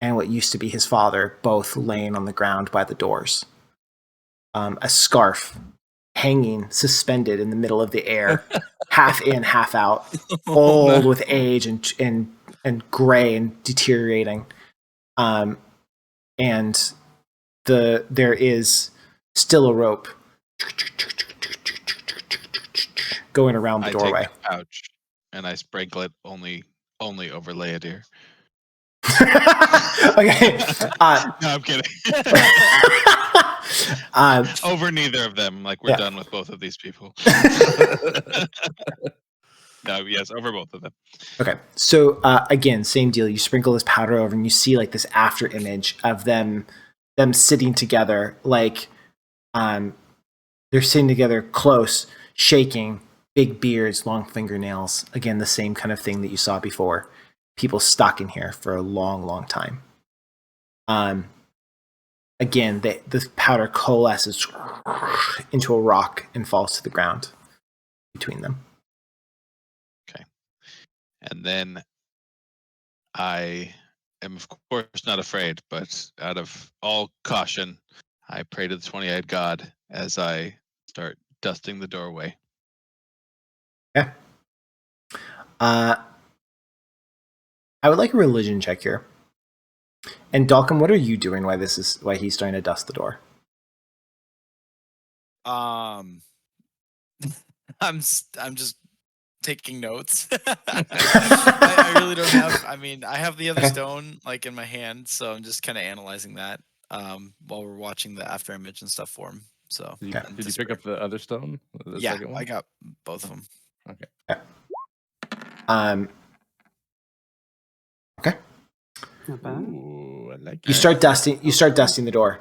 and what used to be his father, both laying on the ground by the doors. A scarf hanging, suspended in the middle of the air, half in, half out, old with age and gray and deteriorating. And there is still a rope going around the doorway. I take the pouch and I sprinkle it only over Leodir. Okay. No, I'm kidding. Over neither of them. Like, we're done with both of these people. No, yes, over both of them. Okay. So again, same deal. You sprinkle this powder over and you see like this after image of them sitting together, like they're sitting together close, shaking, big beards, long fingernails. Again, the same kind of thing that you saw before. People stuck in here for a long, long time. Again, the powder coalesces into a rock and falls to the ground between them. Okay. And then I am, of course, not afraid, but out of all caution, I pray to the 20-eyed god as I start dusting the doorway. Yeah. I would like a religion check here. And Dalcom, what are you doing? Why he's starting to dust the door? I'm just taking notes. I really don't have. I mean, I have the other stone like in my hand, so I'm just kind of analyzing that while we're watching the after image and stuff for him. So Did you pick up the other stone? The second one? I got both of them. Okay. Okay. Ooh, I like You start dusting the door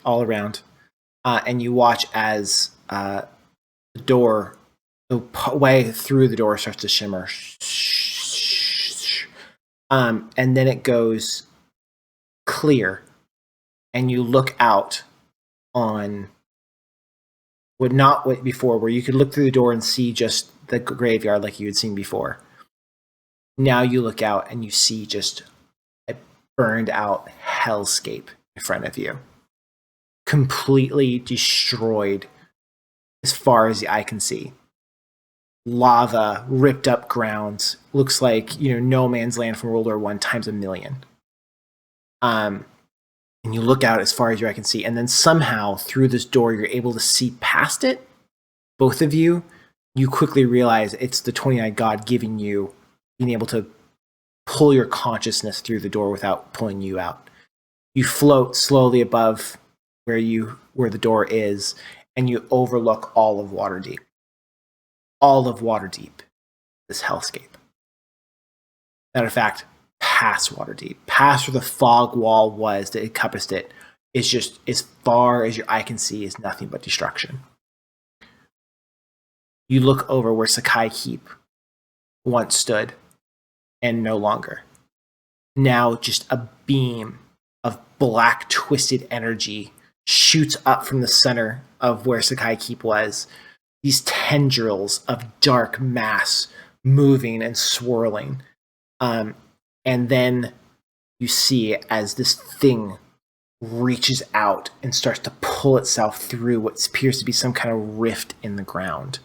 all around, and you watch as the door, the way through the door starts to shimmer, and then it goes clear, and you look out on what before, where you could look through the door and see just the graveyard like you had seen before. Now you look out and you see just a burned out hellscape in front of you. Completely destroyed as far as the eye can see. Lava, ripped up grounds. Looks like, no man's land from World War I times a million. And you look out as far as your eye can see, and then somehow through this door you're able to see past it. Both of you quickly realize it's the 20-eyed god giving you being able to pull your consciousness through the door without pulling you out. You float slowly above where the door is, and you overlook all of Waterdeep. All of Waterdeep, this hellscape. Matter of fact, past Waterdeep, past where the fog wall was that encompassed it, is just as far as your eye can see is nothing but destruction. You look over where Sakai Keep once stood, and no longer. Now just a beam of black twisted energy shoots up from the center of where Sakai Keep was. These tendrils of dark mass moving and swirling. And then you see as this thing reaches out and starts to pull itself through what appears to be some kind of rift in the ground.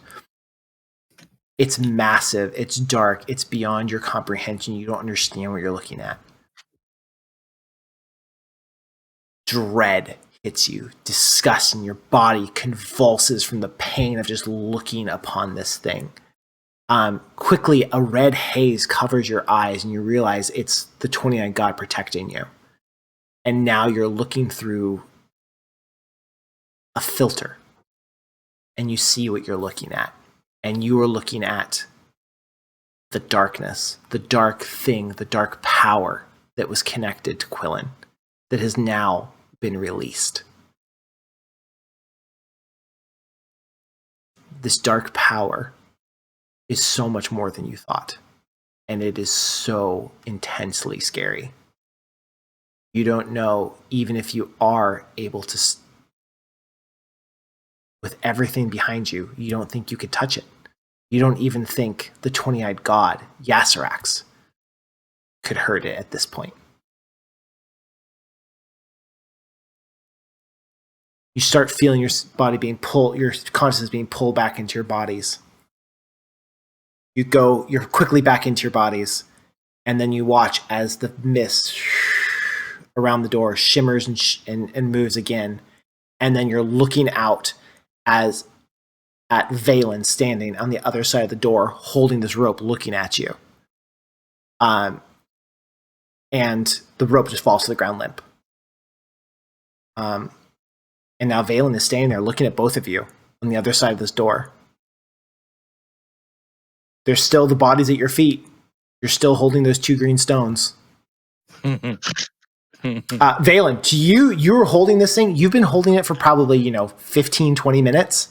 It's massive, it's dark, it's beyond your comprehension. You don't understand what you're looking at. Dread hits you, disgust in your body convulses from the pain of just looking upon this thing. Quickly, a red haze covers your eyes, and you realize it's the 20-eyed god protecting you. And now you're looking through a filter, and you see what you're looking at. And you are looking at the darkness, the dark thing, the dark power that was connected to Quillen that has now been released. This dark power is so much more than you thought. and it is so intensely scary. You don't know, even if you are able to, with everything behind you, you don't think you could touch it. You don't even think the 20-eyed god, Yasarax, could hurt it at this point. You start feeling your body being pulled, your consciousness being pulled back into your bodies. You're quickly back into your bodies, and then you watch as the mist around the door shimmers and moves again, and then you're looking out at Valen standing on the other side of the door, holding this rope, looking at you. And the rope just falls to the ground limp. And now Valen is standing there looking at both of you on the other side of this door. There's still the bodies at your feet. You're still holding those 2 green stones. Valen, to you were holding this thing. You've been holding it for probably, 15, 20 minutes.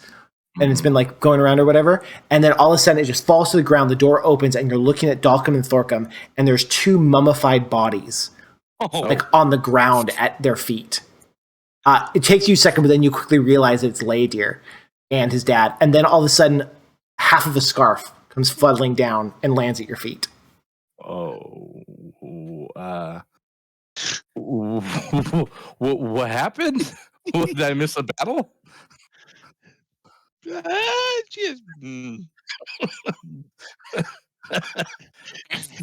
And it's been like going around or whatever. And then all of a sudden it just falls to the ground. The door opens and you're looking at Dalcum and Thorcum. And there's 2 mummified bodies on the ground at their feet. It takes you a second, but then you quickly realize that it's Laedir and his dad. And then all of a sudden, half of a scarf comes flooding down and lands at your feet. What happened? Did I miss a battle?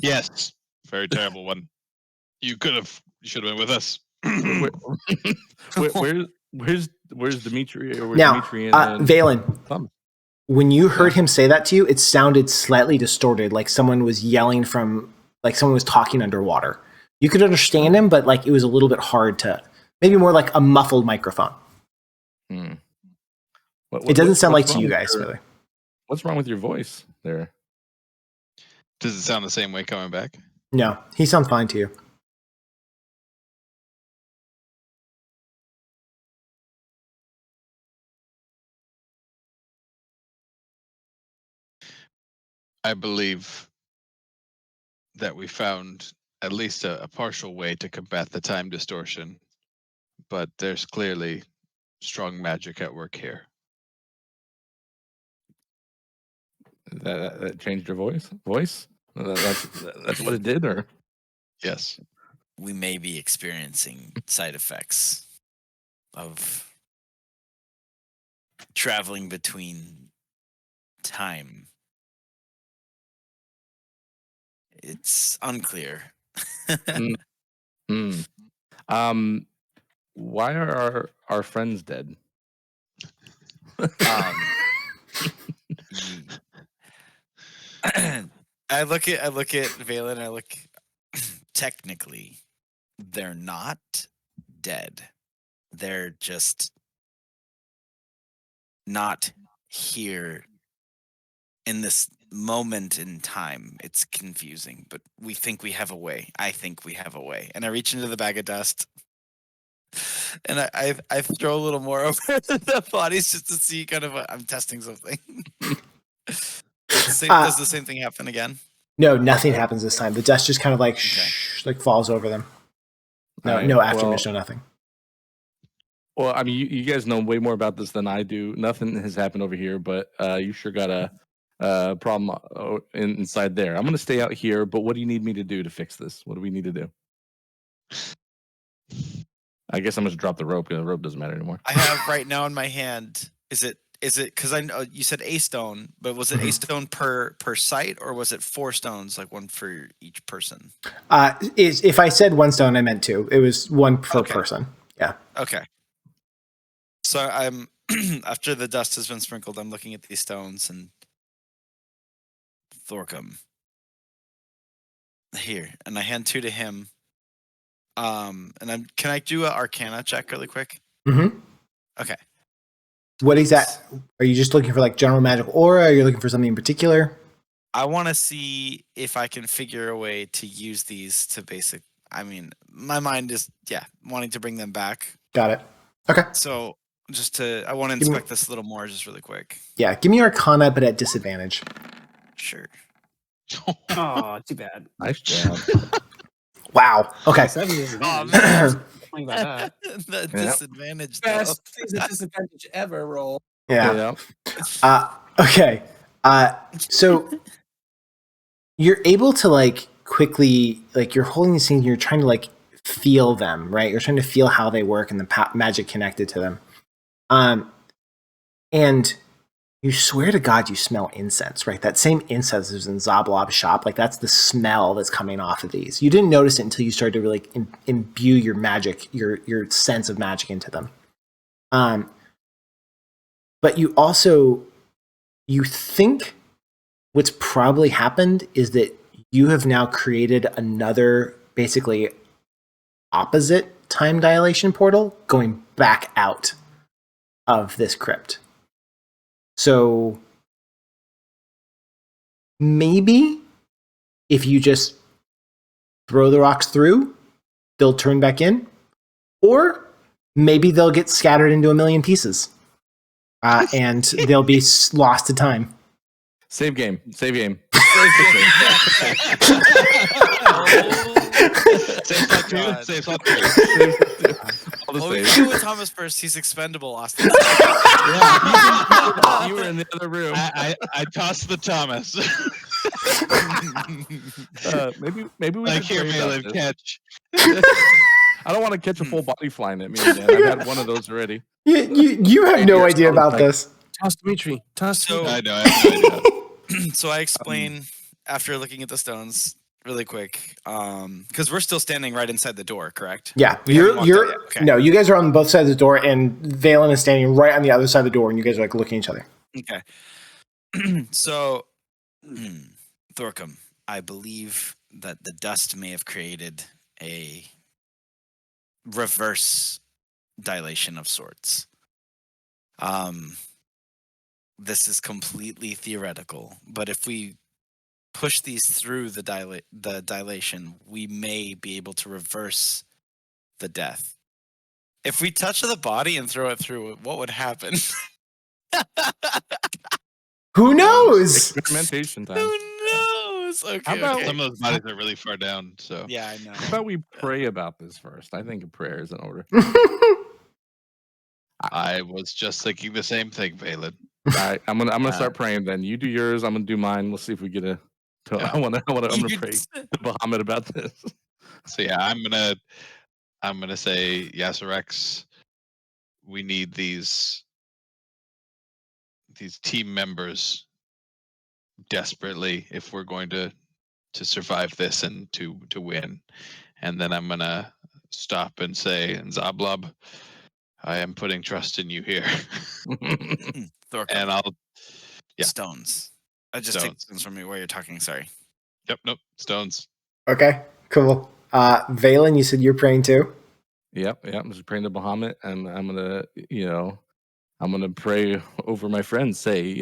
Yes, very terrible one. You should have been with us. Where's Dimitri? Or Now, Dimitri and Valen, when you heard him say that to you, it sounded slightly distorted, like someone was yelling like someone was talking underwater. You could understand him, but like it was a little bit hard to, maybe more like a muffled microphone. It doesn't sound like to you guys, really. What's wrong with your voice there? Does it sound the same way coming back? No, he sounds fine to you. I believe that we found at least a partial way to combat the time distortion, but there's clearly strong magic at work here. That changed your voice? That's what it did, or? Yes. We may be experiencing side effects of traveling between time. It's unclear. Why are our friends dead? I look at Valen and I look technically they're not dead. They're just not here in this moment in time. It's confusing, but we think we have a way. I think we have a way. And I reach into the bag of dust and I throw a little more over the bodies just to see kind of I'm testing something. Does the same thing happen again? No, nothing happens this time. The dust just kind of like like falls over them. No aftermath, no nothing. Well, I mean, you guys know way more about this than I do. Nothing has happened over here, but you sure got a problem inside there. I'm going to stay out here, but what do you need me to do to fix this? What do we need to do? I guess I'm going to drop the rope because the rope doesn't matter anymore. I have right now in my hand, is it because I know you said a stone, but was it a stone per site, or was it 4 stones, like one for each person? If I said 1 stone, I meant 2. It was 1 per person. Yeah. Okay. So I'm after the dust has been sprinkled, I'm looking at these stones and Thorcum. Here, and I hand 2 to him. And can I do an Arcana check really quick? Mm-hmm. Okay. What is that? Are you just looking for like general magic aura? Or are you looking for something in particular? I want to see if I can figure a way to use these to I mean, my mind is wanting to bring them back. Got it. Okay. So I want to inspect this a little more, just really quick. Yeah, give me Arcana, but at disadvantage. Sure. Oh, too bad. Nice job. Wow. Okay. 7 disadvantage. man. Funny about that. The Yeah. disadvantage though. Best things at disadvantage ever roll. Yeah. Okay. So you're able to like quickly, like you're holding these things, and you're trying to like feel them, right? You're trying to feel how they work and the magic connected to them. And you swear to God you smell incense, right? That same incense is in Zoblob's shop. Like that's the smell that's coming off of these. You didn't notice it until you started to really imbue your magic, your sense of magic into them. But you also, you think what's probably happened is that you have now created another basically opposite time dilation portal going back out of this crypt. So maybe if you just throw the rocks through, they'll turn back in, or maybe they'll get scattered into a million pieces and they'll be lost to time. Save game. Save slot 2. Save slot 3. Well, we can go with Thomas first. He's expendable, Austin. You were in the other room. I tossed the Thomas. Maybe we Like should here, pray about Malin, this. catch. I don't want to catch a full body flying at me again. I've had one of those already. You have no idea about this. Toss Dimitri. Toss. So, I know. I have no idea. so I explain after looking at the stones really quick, because we're still standing right inside the door, correct? Yeah, We haven't walked out yet. Okay. No, you guys are on both sides of the door, and Valen is standing right on the other side of the door, and you guys are like looking at each other. Okay. So, Thorcum, I believe that the dust may have created a reverse dilation of sorts. This is completely theoretical, but if we push these through the dilation, we may be able to reverse the death. If we touch the body and throw it through, what would happen? Who knows? Experimentation time. Who knows? Okay. How about- okay. Some of those bodies are really far down, so Yeah, I know. How about we pray about this first? I think a prayer is in order. I was just thinking the same thing, Valen. All right, I'm gonna start praying. Then you do yours. I'm gonna do mine. We'll see if we get a. Yeah. I'm gonna pray to Bahamut about this. So yeah, I'm gonna say Yasurex. We need these team members desperately if we're going to survive this and to win. And then I'm gonna stop and say, Zablob, I am putting trust in you here. Thorcum, And I'll stones. I just take stones from you while you're talking. Sorry. Nope, stones. Okay, cool. Valen, you said you're praying too? Yep. I'm just praying to Bahamut, and I'm gonna pray over my friends. Say,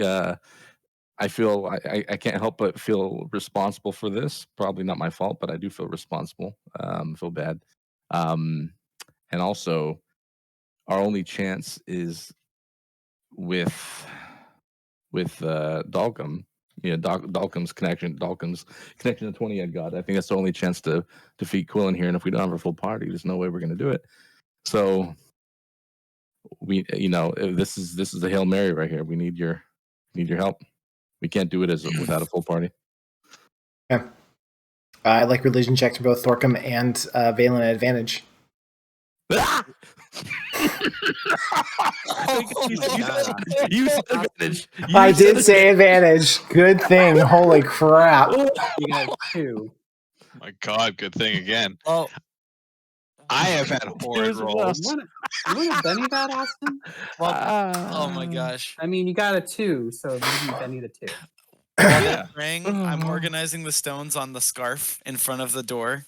I feel I can't help but feel responsible for this. Probably not my fault, but I do feel responsible. Feel bad. And also, our only chance is with Dalcum. Dalcum's connection to 20-head God. I think that's the only chance to defeat Quillen here. And if we don't have a full party, there's no way we're going to do it. So we, this is the Hail Mary right here. We need your help. We can't do it without a full party. Yeah. I like religion checks for both Thorcum and Valen at advantage. You said advantage. I did say advantage. Good thing. Holy crap. You got 2. My God, good thing again. Oh, I have had horrid rolls. You want to Benny that, Austin? oh my gosh. I mean, you got a 2, so maybe Benny the 2. While they're praying, I'm organizing the stones on the scarf in front of the door.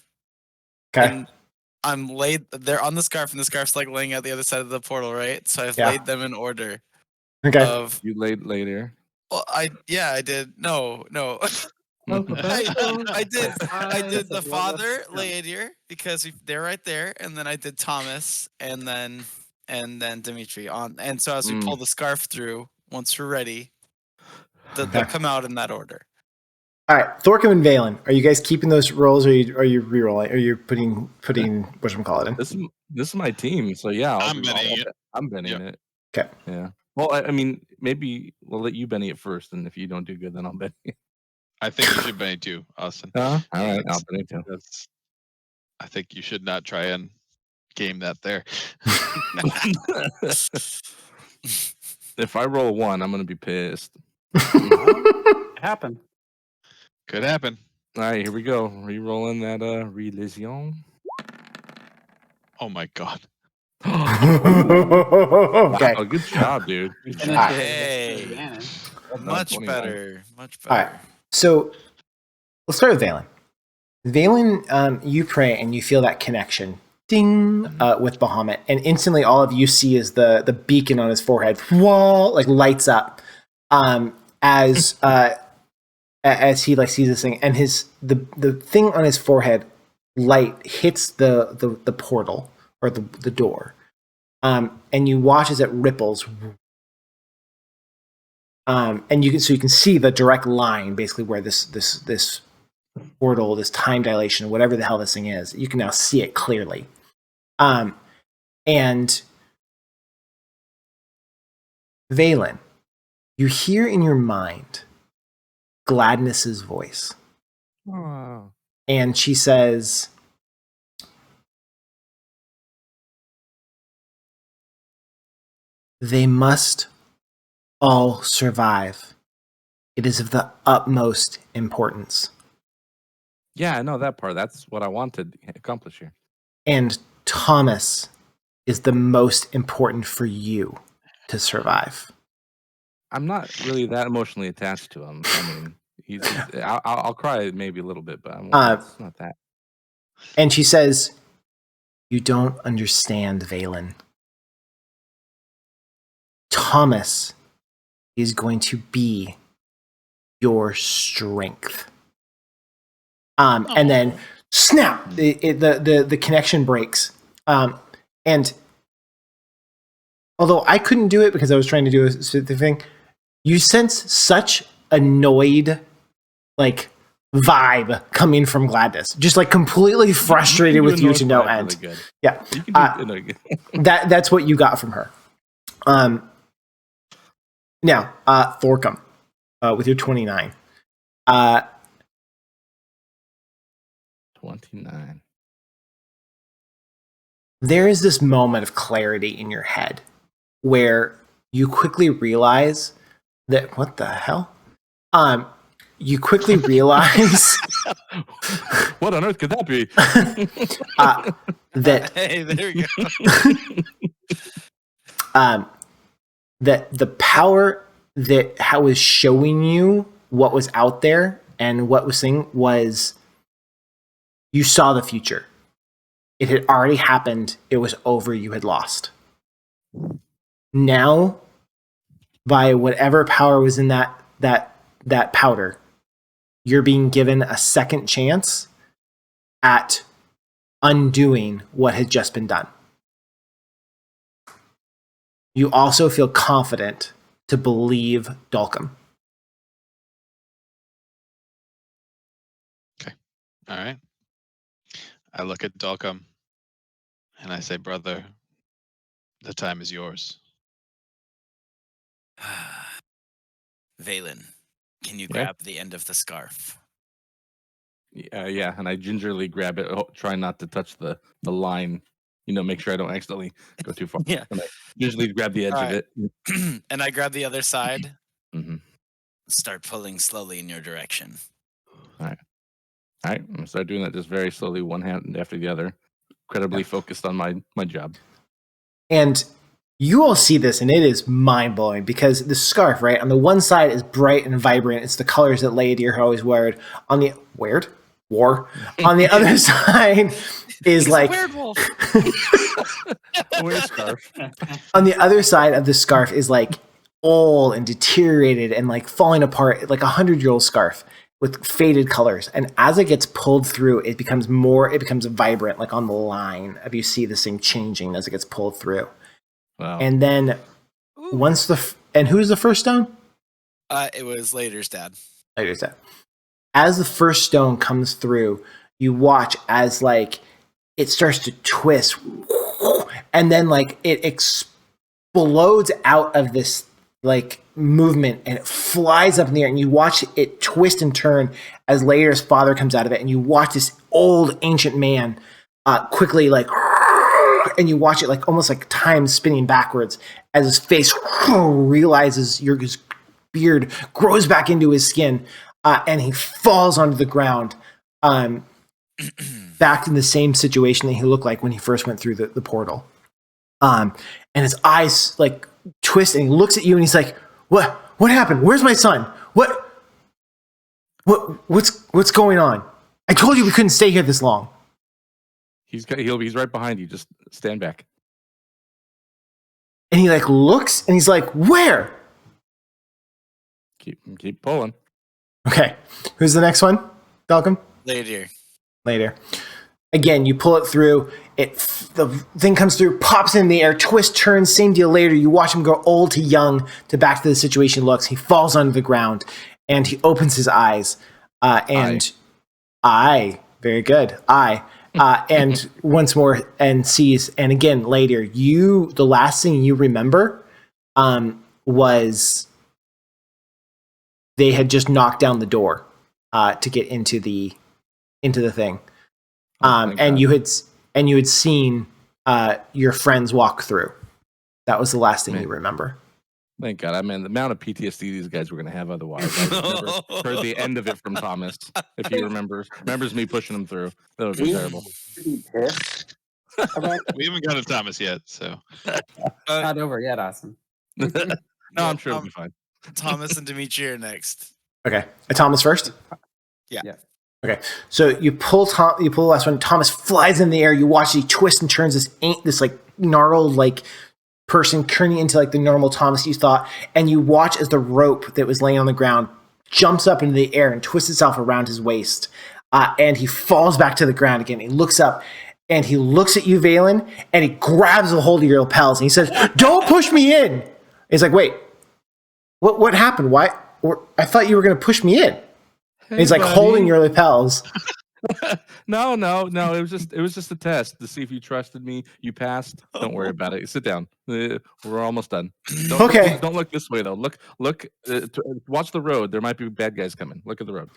Okay. And they're on the scarf, and the scarf's like laying out the other side of the portal, right? So I've Yeah. laid them in order Okay. of. You laid later. Well, I did. No. I did the father Laedir because they're right there, and then I did Thomas, and then Dimitri on. And so as we pull the scarf through, once we're ready, they'll come out in that order. All right, Thorkim and Valen, are you guys keeping those rolls, or are you re-rolling? Are you putting whatchamacallit in? This is my team, so yeah, I'm betting it. I'm betting Yep. it. Okay. Yeah. Well, I mean, maybe we'll let you Benny it first, and if you don't do good, then I'll bet you. I think you should bet it too, Austin. All right, I'll bet it too. I think you should not try and game that there. If I roll a 1, I'm gonna be pissed. Happened. Could happen. All right, here we go. Re-rolling that religion. Oh my god. Okay. Wow, good job, dude. Good Finish job. it. Hey. Advantage. Much 29. better. Much All right. better. So let's start with Valen. Valen, you pray and you feel that connection, ding, with Bahamut, and instantly all of you see is the beacon on his forehead, whoa, like lights up, as he like sees this thing, and the thing on his forehead light hits the portal or the door, and you watch as it ripples. And you can see the direct line, basically where this portal, this time dilation, whatever the hell this thing is. You can now see it clearly, and Valen, you hear in your mind Gladness's voice, and she says, "They must all survive. It is of the utmost importance." Yeah, I know that part. That's what I wanted to accomplish here. And Thomas is the most important for you to survive. I'm not really that emotionally attached to him. I mean, I'll cry maybe a little bit, but it's not that. And she says, "You don't understand, Valen. Thomas is going to be your strength." And then snap, the connection breaks. And although I couldn't do it because I was trying to do a specific thing, you sense such annoyed, like, vibe coming from Gladness, just like completely frustrated with you to no end. Really good. Yeah, You can do that's what you got from her. Now, Thorkim, with your 29. 29. There is this moment of clarity in your head where you quickly realize that what the hell? You quickly realize What on earth could that be? that Hey, there we go. that the power that was showing you what was out there and what was saying was you saw the future. It had already happened. It was over. You had lost. Now, by whatever power was in that powder, you're being given a second chance at undoing what had just been done. You also feel confident to believe Dulcim. All right. I look at Dalcom and I say, brother, the time is yours. Valen, can you Yeah. grab the end of the scarf? Yeah, and I gingerly grab it, try not to touch the line, make sure I don't accidentally go too far. Yeah. And I usually grab the edge All of right. it. And I grab the other side. Mm-hmm. Start pulling slowly in your direction. All right, I'm gonna start doing that just very slowly, one hand after the other, incredibly focused on my job. And you all see this, and it is mind-blowing because the scarf, right, on the one side is bright and vibrant. It's the colors that Lady Deer always wore. On the On the other side is He's like a werewolf. Wear a scarf. on the other side of the scarf is like old and deteriorated and like falling apart, like 100-year-old scarf with faded colors. And as it gets pulled through, it becomes vibrant, like on the line of you see this thing changing as it gets pulled through. Wow. And then once and who's the first stone? It was Later's dad. Later's dad. as the first stone comes through, you watch as like it starts to twist, and then like it explodes out of this like movement, and it flies up in the air, and you watch it twist and turn as Later's father comes out of it, and you watch this old ancient man quickly like, and you watch it like almost like time spinning backwards as his face realizes his beard grows back into his skin, and he falls onto the ground, back in the same situation that he looked like when he first went through the portal. And his eyes like twist, and he looks at you, and he's like, "What happened? Where's my son? What's going on? I told you we couldn't stay here this long." He's right behind you. Just stand back. And he like looks, and he's like, "Where?" Keep pulling. Okay, who's the next one? Falcon? Later. Again, you pull it through. The thing comes through, pops in the air, twist, turns, same deal later. You watch him go old to young to back to the situation looks. He falls onto the ground, and he opens his eyes. Very good. And once more, and sees, and again later, the last thing you remember was they had just knocked down the door to get into the thing. And you had seen your friends walk through. That was the last thing you remember. Thank God. I mean, the amount of PTSD these guys were going to have otherwise. I never heard the end of it from Thomas. If he remembers me pushing him through, that would be terrible. We haven't got to Thomas yet, so Not over yet, Awesome. No, I'm sure it'll be fine. Thomas and Dimitri are next. Okay, Thomas first. Yeah. Okay, so you pull the last one. Thomas flies in the air. You watch he twist and turns this like gnarled like person turning into like the normal Thomas you thought, and you watch as the rope that was laying on the ground jumps up into the air and twists itself around his waist, and he falls back to the ground again. He looks up, and he looks at you, Valen, and he grabs a hold of your lapels, and he says, "Don't push me in." He's like, "Wait, what happened? Why? I thought you were going to push me in." Hey, he's like buddy. holding your lapels. No. It was just a test to see if you trusted me. You passed. Don't worry about it. Sit down. We're almost done. Don't look this way though. Look. Watch the road. There might be bad guys coming. Look at the road.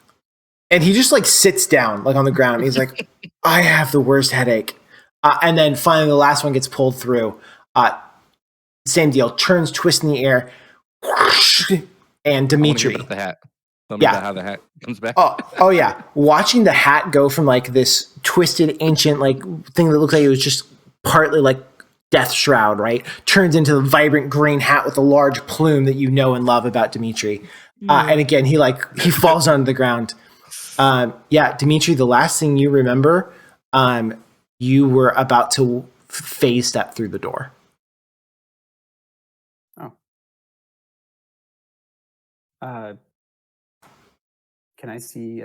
And he just like sits down like on the ground. He's like, "I have the worst headache." And then finally, the last one gets pulled through. Same deal. Turns, twists in the air, and Dimitri. The hat. Tell me about how the hat comes back. Oh yeah. Watching the hat go from like this twisted ancient like thing that looked like it was just partly like death shroud, right? Turns into the vibrant green hat with a large plume that you know and love about Dimitri. And again, he falls onto the ground. Dimitri, the last thing you remember, you were about to phase step through the door. Can I see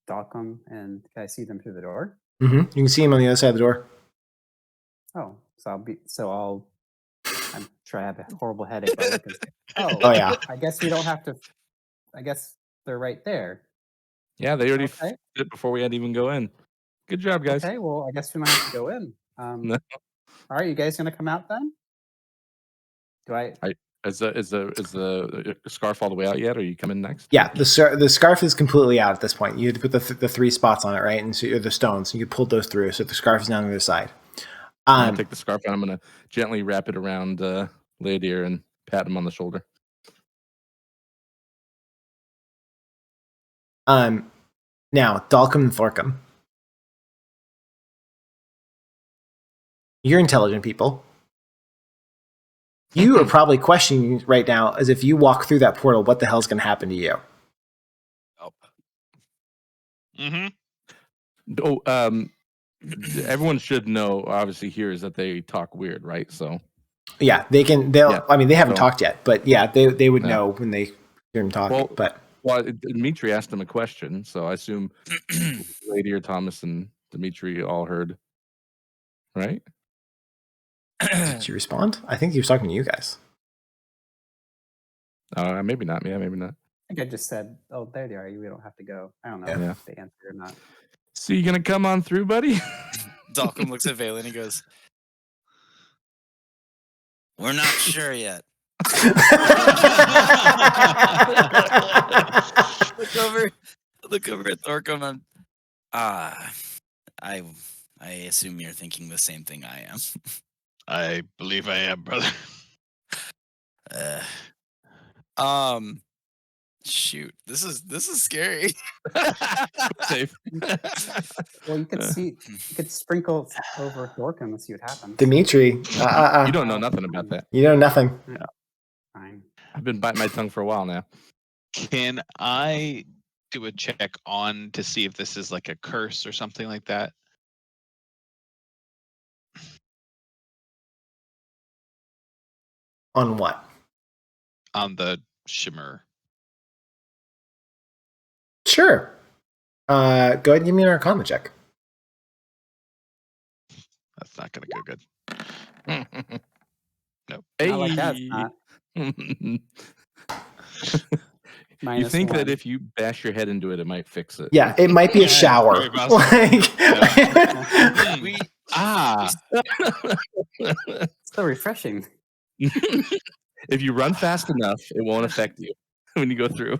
Dalcom, and can I see them through the door? Mm-hmm. You can see him on the other side of the door. Oh, I'm sure I have a horrible headache. Oh yeah. I guess we don't have to. I guess they're right there. Yeah, they already fit before we had to even go in. Good job, guys. Okay, well, I guess we might have to go in. No. All right, you guys gonna come out then? Is the scarf all the way out yet? Or are you coming next? Yeah, the scarf is completely out at this point. You had to put the three spots on it, right? And so the stones. You pulled those through, so the scarf is down on the other side. I'm gonna take the scarf and I'm gonna gently wrap it around Ladir and pat him on the shoulder. Now, Dalcom and Thorcom. You're intelligent people. You are probably questioning right now, as if you walk through that portal, what the hell's going to happen to you? Everyone should know, obviously, here is that they talk weird, right? So, yeah, they can. I mean, they haven't talked yet, but yeah, they would know when they hear him talking. Well, Dimitri asked him a question, so I assume Lady or Thomas and Dimitri all heard, right? Did you respond? I think he was talking to you guys. Maybe not. Yeah, maybe not. think I just said, "Oh, there they are. We don't have to go." I don't know Yeah. if they answered or not. So you gonna come on through, buddy? Dalcom looks at Valen and he goes, "We're not sure yet." Look over at Thorcom and I assume you're thinking the same thing I am. I believe I am, brother. Shoot, this is scary. Safe. Well, you could sprinkle over Thorcom and see what happens. Dimitri, You don't know nothing about that. You know nothing. Fine. I've been biting my tongue for a while now. Can I do a check on to see if this is like a curse or something like that? On what? On the shimmer. Sure. Go ahead and give me an Arcana check. That's not gonna go good. Nope. Not like that, it's not. You Minus think that one. if you bash your head into it, it might fix it? Yeah, it might be a Yeah, shower. very possible. Like, We So refreshing. If you run fast enough, it won't affect you when you go through.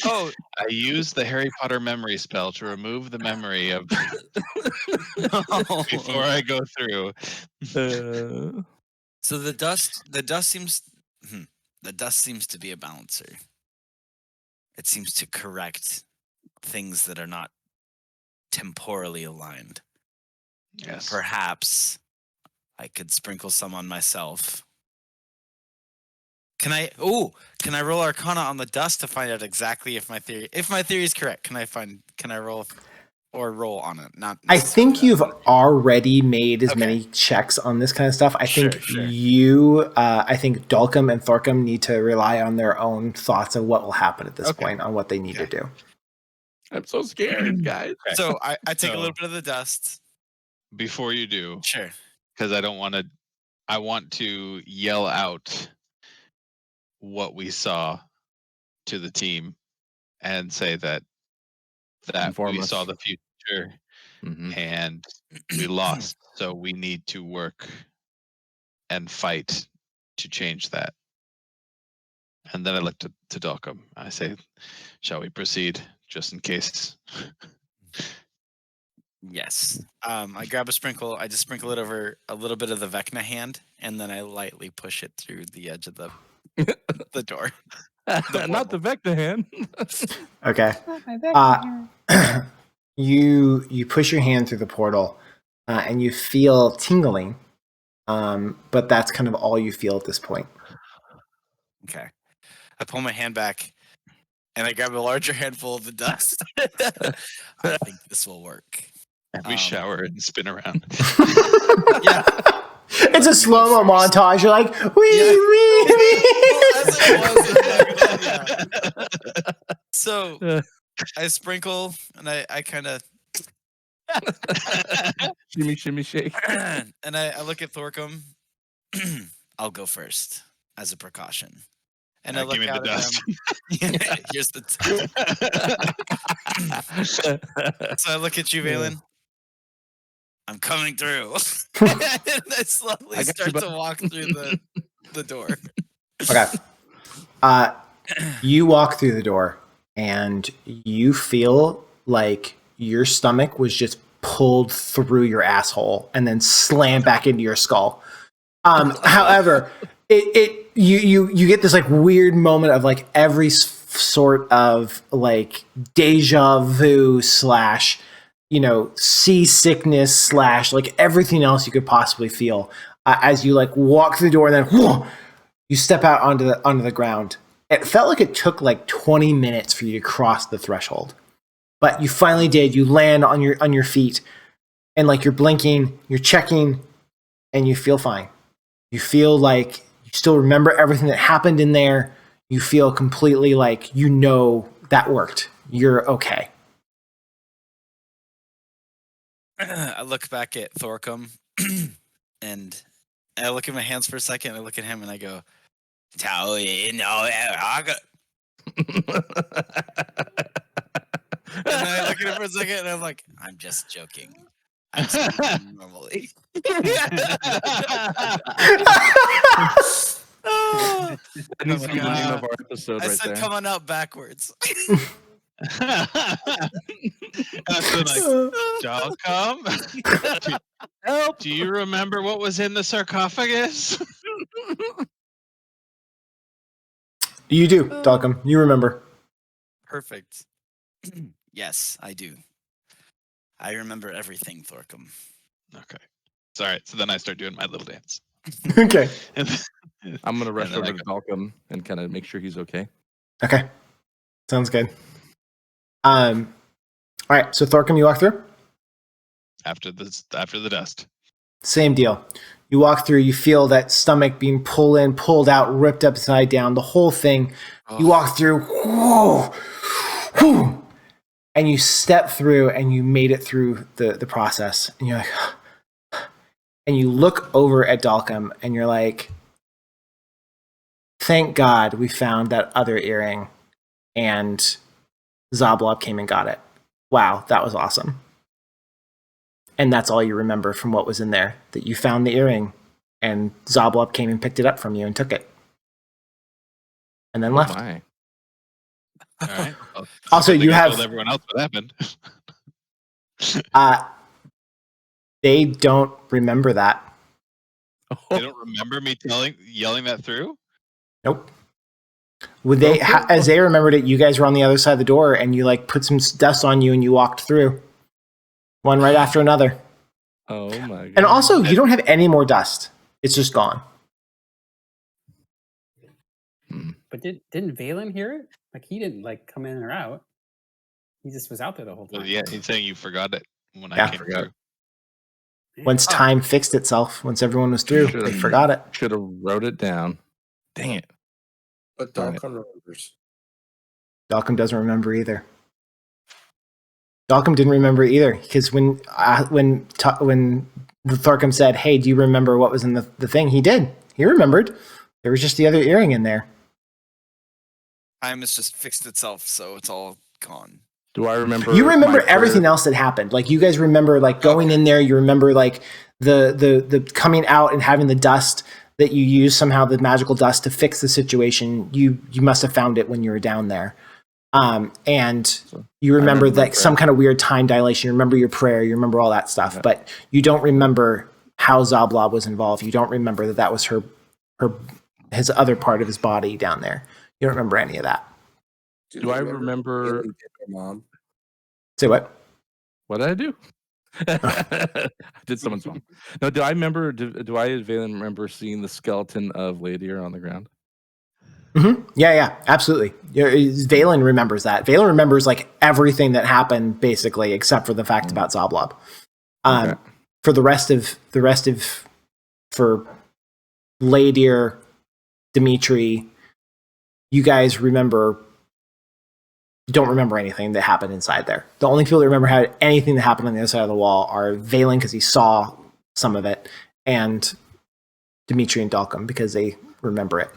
Oh, I used the Harry Potter memory spell to remove the memory of before I go through. So the dust seems to be a balancer. It seems to correct things that are not temporally aligned. Yes. Perhaps I could sprinkle some on myself. Can I roll Arcana on the dust to find out exactly if my theory is correct? Can I roll on it? Not I think necessarily you've that. already made as Okay. many checks on this kind of stuff. I Sure, think sure. I think Dalcom and Thorcom need to rely on their own thoughts of what will happen at this Okay. point, on what they need to do. I'm so scared, guys. So I take a So- little bit of the dust. Before you do, Sure. because I want to yell out what we saw to the team and say that Inform we us. saw the future Mhm. and we lost, so we need to work and fight to change that. And then I looked to Dalcom. I say, shall we proceed, just in case? Yes. I grab a sprinkle. I just sprinkle it over a little bit of the Vecna hand, and then I lightly push it through the edge of the door. Not the Vecna hand. Okay. You push your hand through the portal, and you feel tingling, but that's kind of all you feel at this point. Okay. I pull my hand back, and I grab a larger handful of the dust. I think this will work. And we shower and spin around. Yeah. It's a slow mo montage. You're like, So I sprinkle, and I kind of Shimmy, shimmy, shake. and I look at Thorcom. I'll go first as a precaution. And I look give me out the at dust. him. Here's the So I look at you, Valen. I'm coming through. And I slowly start to walk through the door. Okay. You walk through the door, and you feel like your stomach was just pulled through your asshole and then slammed back into your skull. However, you get this like weird moment of like every sort of like deja vu / seasickness / like everything else you could possibly feel as you like walk through the door, and then whoa, you step out onto the ground. It felt like it took like 20 minutes for you to cross the threshold, but you finally did. You land on your feet, and like you're blinking, you're checking, and you feel fine. You feel like you still remember everything that happened in there. You feel completely like that worked. You're okay. I look back at Thorcom and I look at my hands for a second. I look at him and I go, Tao, you know, I got. And then I look at it for a second, and I'm like, I'm just joking. I'm speaking normally. Oh, That needs to be the name of our episode I right said, there. "Come on out backwards." That's when, like, don't come. Help! Do you remember what was in the sarcophagus? You do, Dalcom. You remember. Perfect. Yes, I do. I remember everything, Thorcom. Okay. Sorry. So then I start doing my little dance. Okay. I'm gonna rush then over I to Dalcom and kind of make sure he's okay. Okay. Sounds good. All right. So Thorcom, you walk through. after the dust. Same deal. You walk through. You feel that stomach being pulled in, pulled out, ripped upside down. The whole thing. You walk through. Whoa, whew, and you step through, and you made it through the process. And you're like, and you look over at Dalcom, and you're like, thank God we found that other earring, and Zoblob came and got it. Wow, that was awesome. And that's all you remember from what was in there, that you found the earring, and Zoblob came and picked it up from you and took it. And then left. My. All right. Well, Also, I think you I have... told everyone else what happened. They don't remember that. They don't remember me yelling that through? Nope. Would they, as they remembered it, you guys were on the other side of the door, and you like put some dust on you, and you walked through, one right after another. Oh my god! And also, you don't have any more dust; it's just gone. But didn't Valen hear it? Like he didn't like come in or out. He just was out there the whole time. Well, yeah, he's saying you forgot it when Yeah. I came through. Once time fixed itself, once everyone was through, they forgot it. Should have wrote it down. Dang it! But Darn it. Dalcom remembers. Dalcom doesn't remember either. Dalcom didn't remember either, because when Thorcom said, "Hey, do you remember what was in the thing?" He did. He remembered. There was just the other earring in there. Time has just fixed itself, so it's all gone. Do I remember? You remember everything else that happened. Like you guys remember, like going in there. You remember like the coming out and having the dust that you used somehow, the magical dust to fix the situation. You must have found it when you were down there. And you remember like some kind of weird time dilation. You remember your prayer. You remember all that stuff, but you don't remember how Zoblob was involved. You don't remember that was his other part of his body down there. You don't remember any of that. Do I remember? Mom. Say what? What did I do? I did someone's wrong. No, do I remember? Do I, Valen, remember seeing the skeleton of Ladir on the ground? Mm-hmm. Yeah, absolutely. Valen remembers that. Valen remembers like everything that happened, basically, except for the fact about Zoblob. Okay. For the rest of for Ladir, Dimitri, you guys don't remember anything that happened inside there. The only people that remember anything that happened on the other side of the wall are Valen, because he saw some of it, and Dimitri and Dalcom, because they remember it.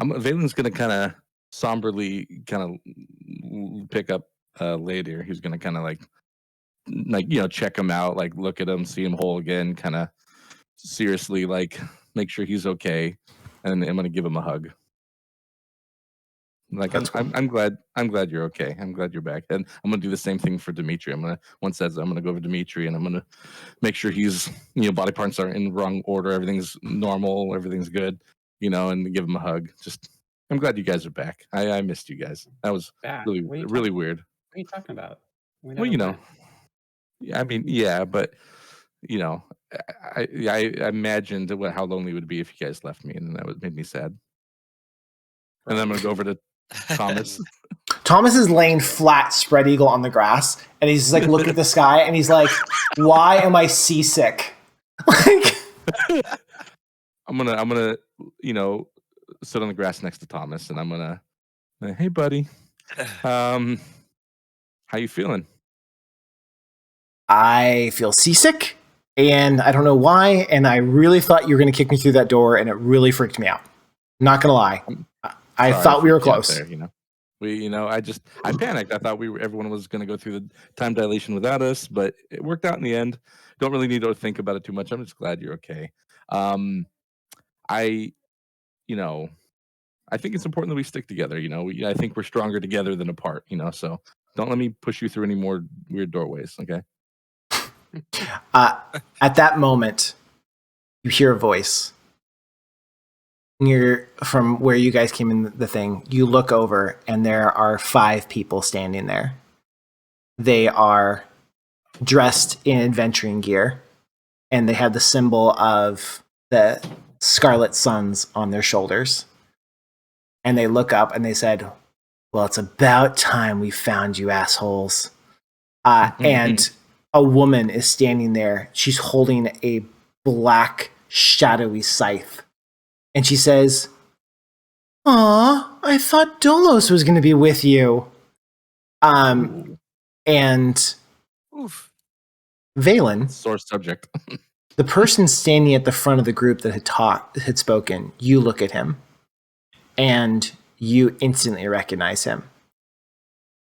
Valen's going to kind of somberly kind of pick up Ladir. He's going to kind of like check him out, like look at him, see him whole again, kind of seriously like make sure he's okay, and I'm going to give him a hug. Like I'm glad you're okay. I'm glad you're back, and I'm gonna do the same thing for Dimitri. I'm gonna go over to Dimitri, and I'm gonna make sure he's body parts are in the wrong order, everything's normal, everything's good, and give him a hug. Just I'm glad you guys are back. I missed you guys. That was Back? really weird. What are you talking about? Well, I mean, yeah, but I imagined how lonely it would be if you guys left me, and that made me sad. And then I'm gonna go over to Thomas. Thomas is laying flat, spread eagle on the grass, and he's like looking at the sky, and he's like, "Why am I seasick?" Like, I'm gonna sit on the grass next to Thomas, and I'm gonna, hey buddy, how you feeling? I feel seasick, and I don't know why, and I really thought you were gonna kick me through that door, and it really freaked me out. Not gonna lie, I Sorry thought we for were you out close. there, I panicked. I thought everyone was going to go through the time dilation without us, but it worked out in the end. Don't really need to think about it too much. I'm just glad you're okay. I think it's important that we stick together. I think we're stronger together than apart. So don't let me push you through any more weird doorways. Okay. At that moment, you hear a voice. You're from where you guys came in the thing. You look over, and there are 5 people standing there. They are dressed in adventuring gear, and they have the symbol of the Scarlet Suns on their shoulders. And they look up and they said, "Well, it's about time we found you, assholes." And a woman is standing there. She's holding a black, shadowy scythe. And she says, "Aw, I thought Dolos was going to be with you." And Oof. Valen, Sore subject. the person standing at the front of the group that had spoken, you look at him and you instantly recognize him.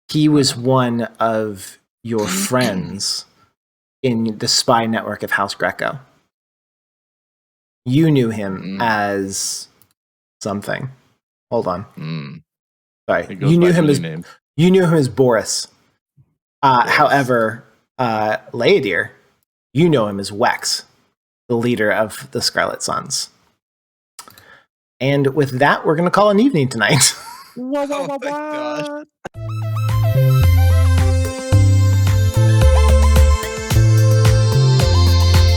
He was one of your friends in the spy network of House Greco. You knew him as something. Hold on. Sorry. It goes by many names. You knew him as Boris. Boris. However, Leodir, you know him as Wex, the leader of the Scarlet Suns. And with that, we're going to call an evening tonight. Oh my gosh.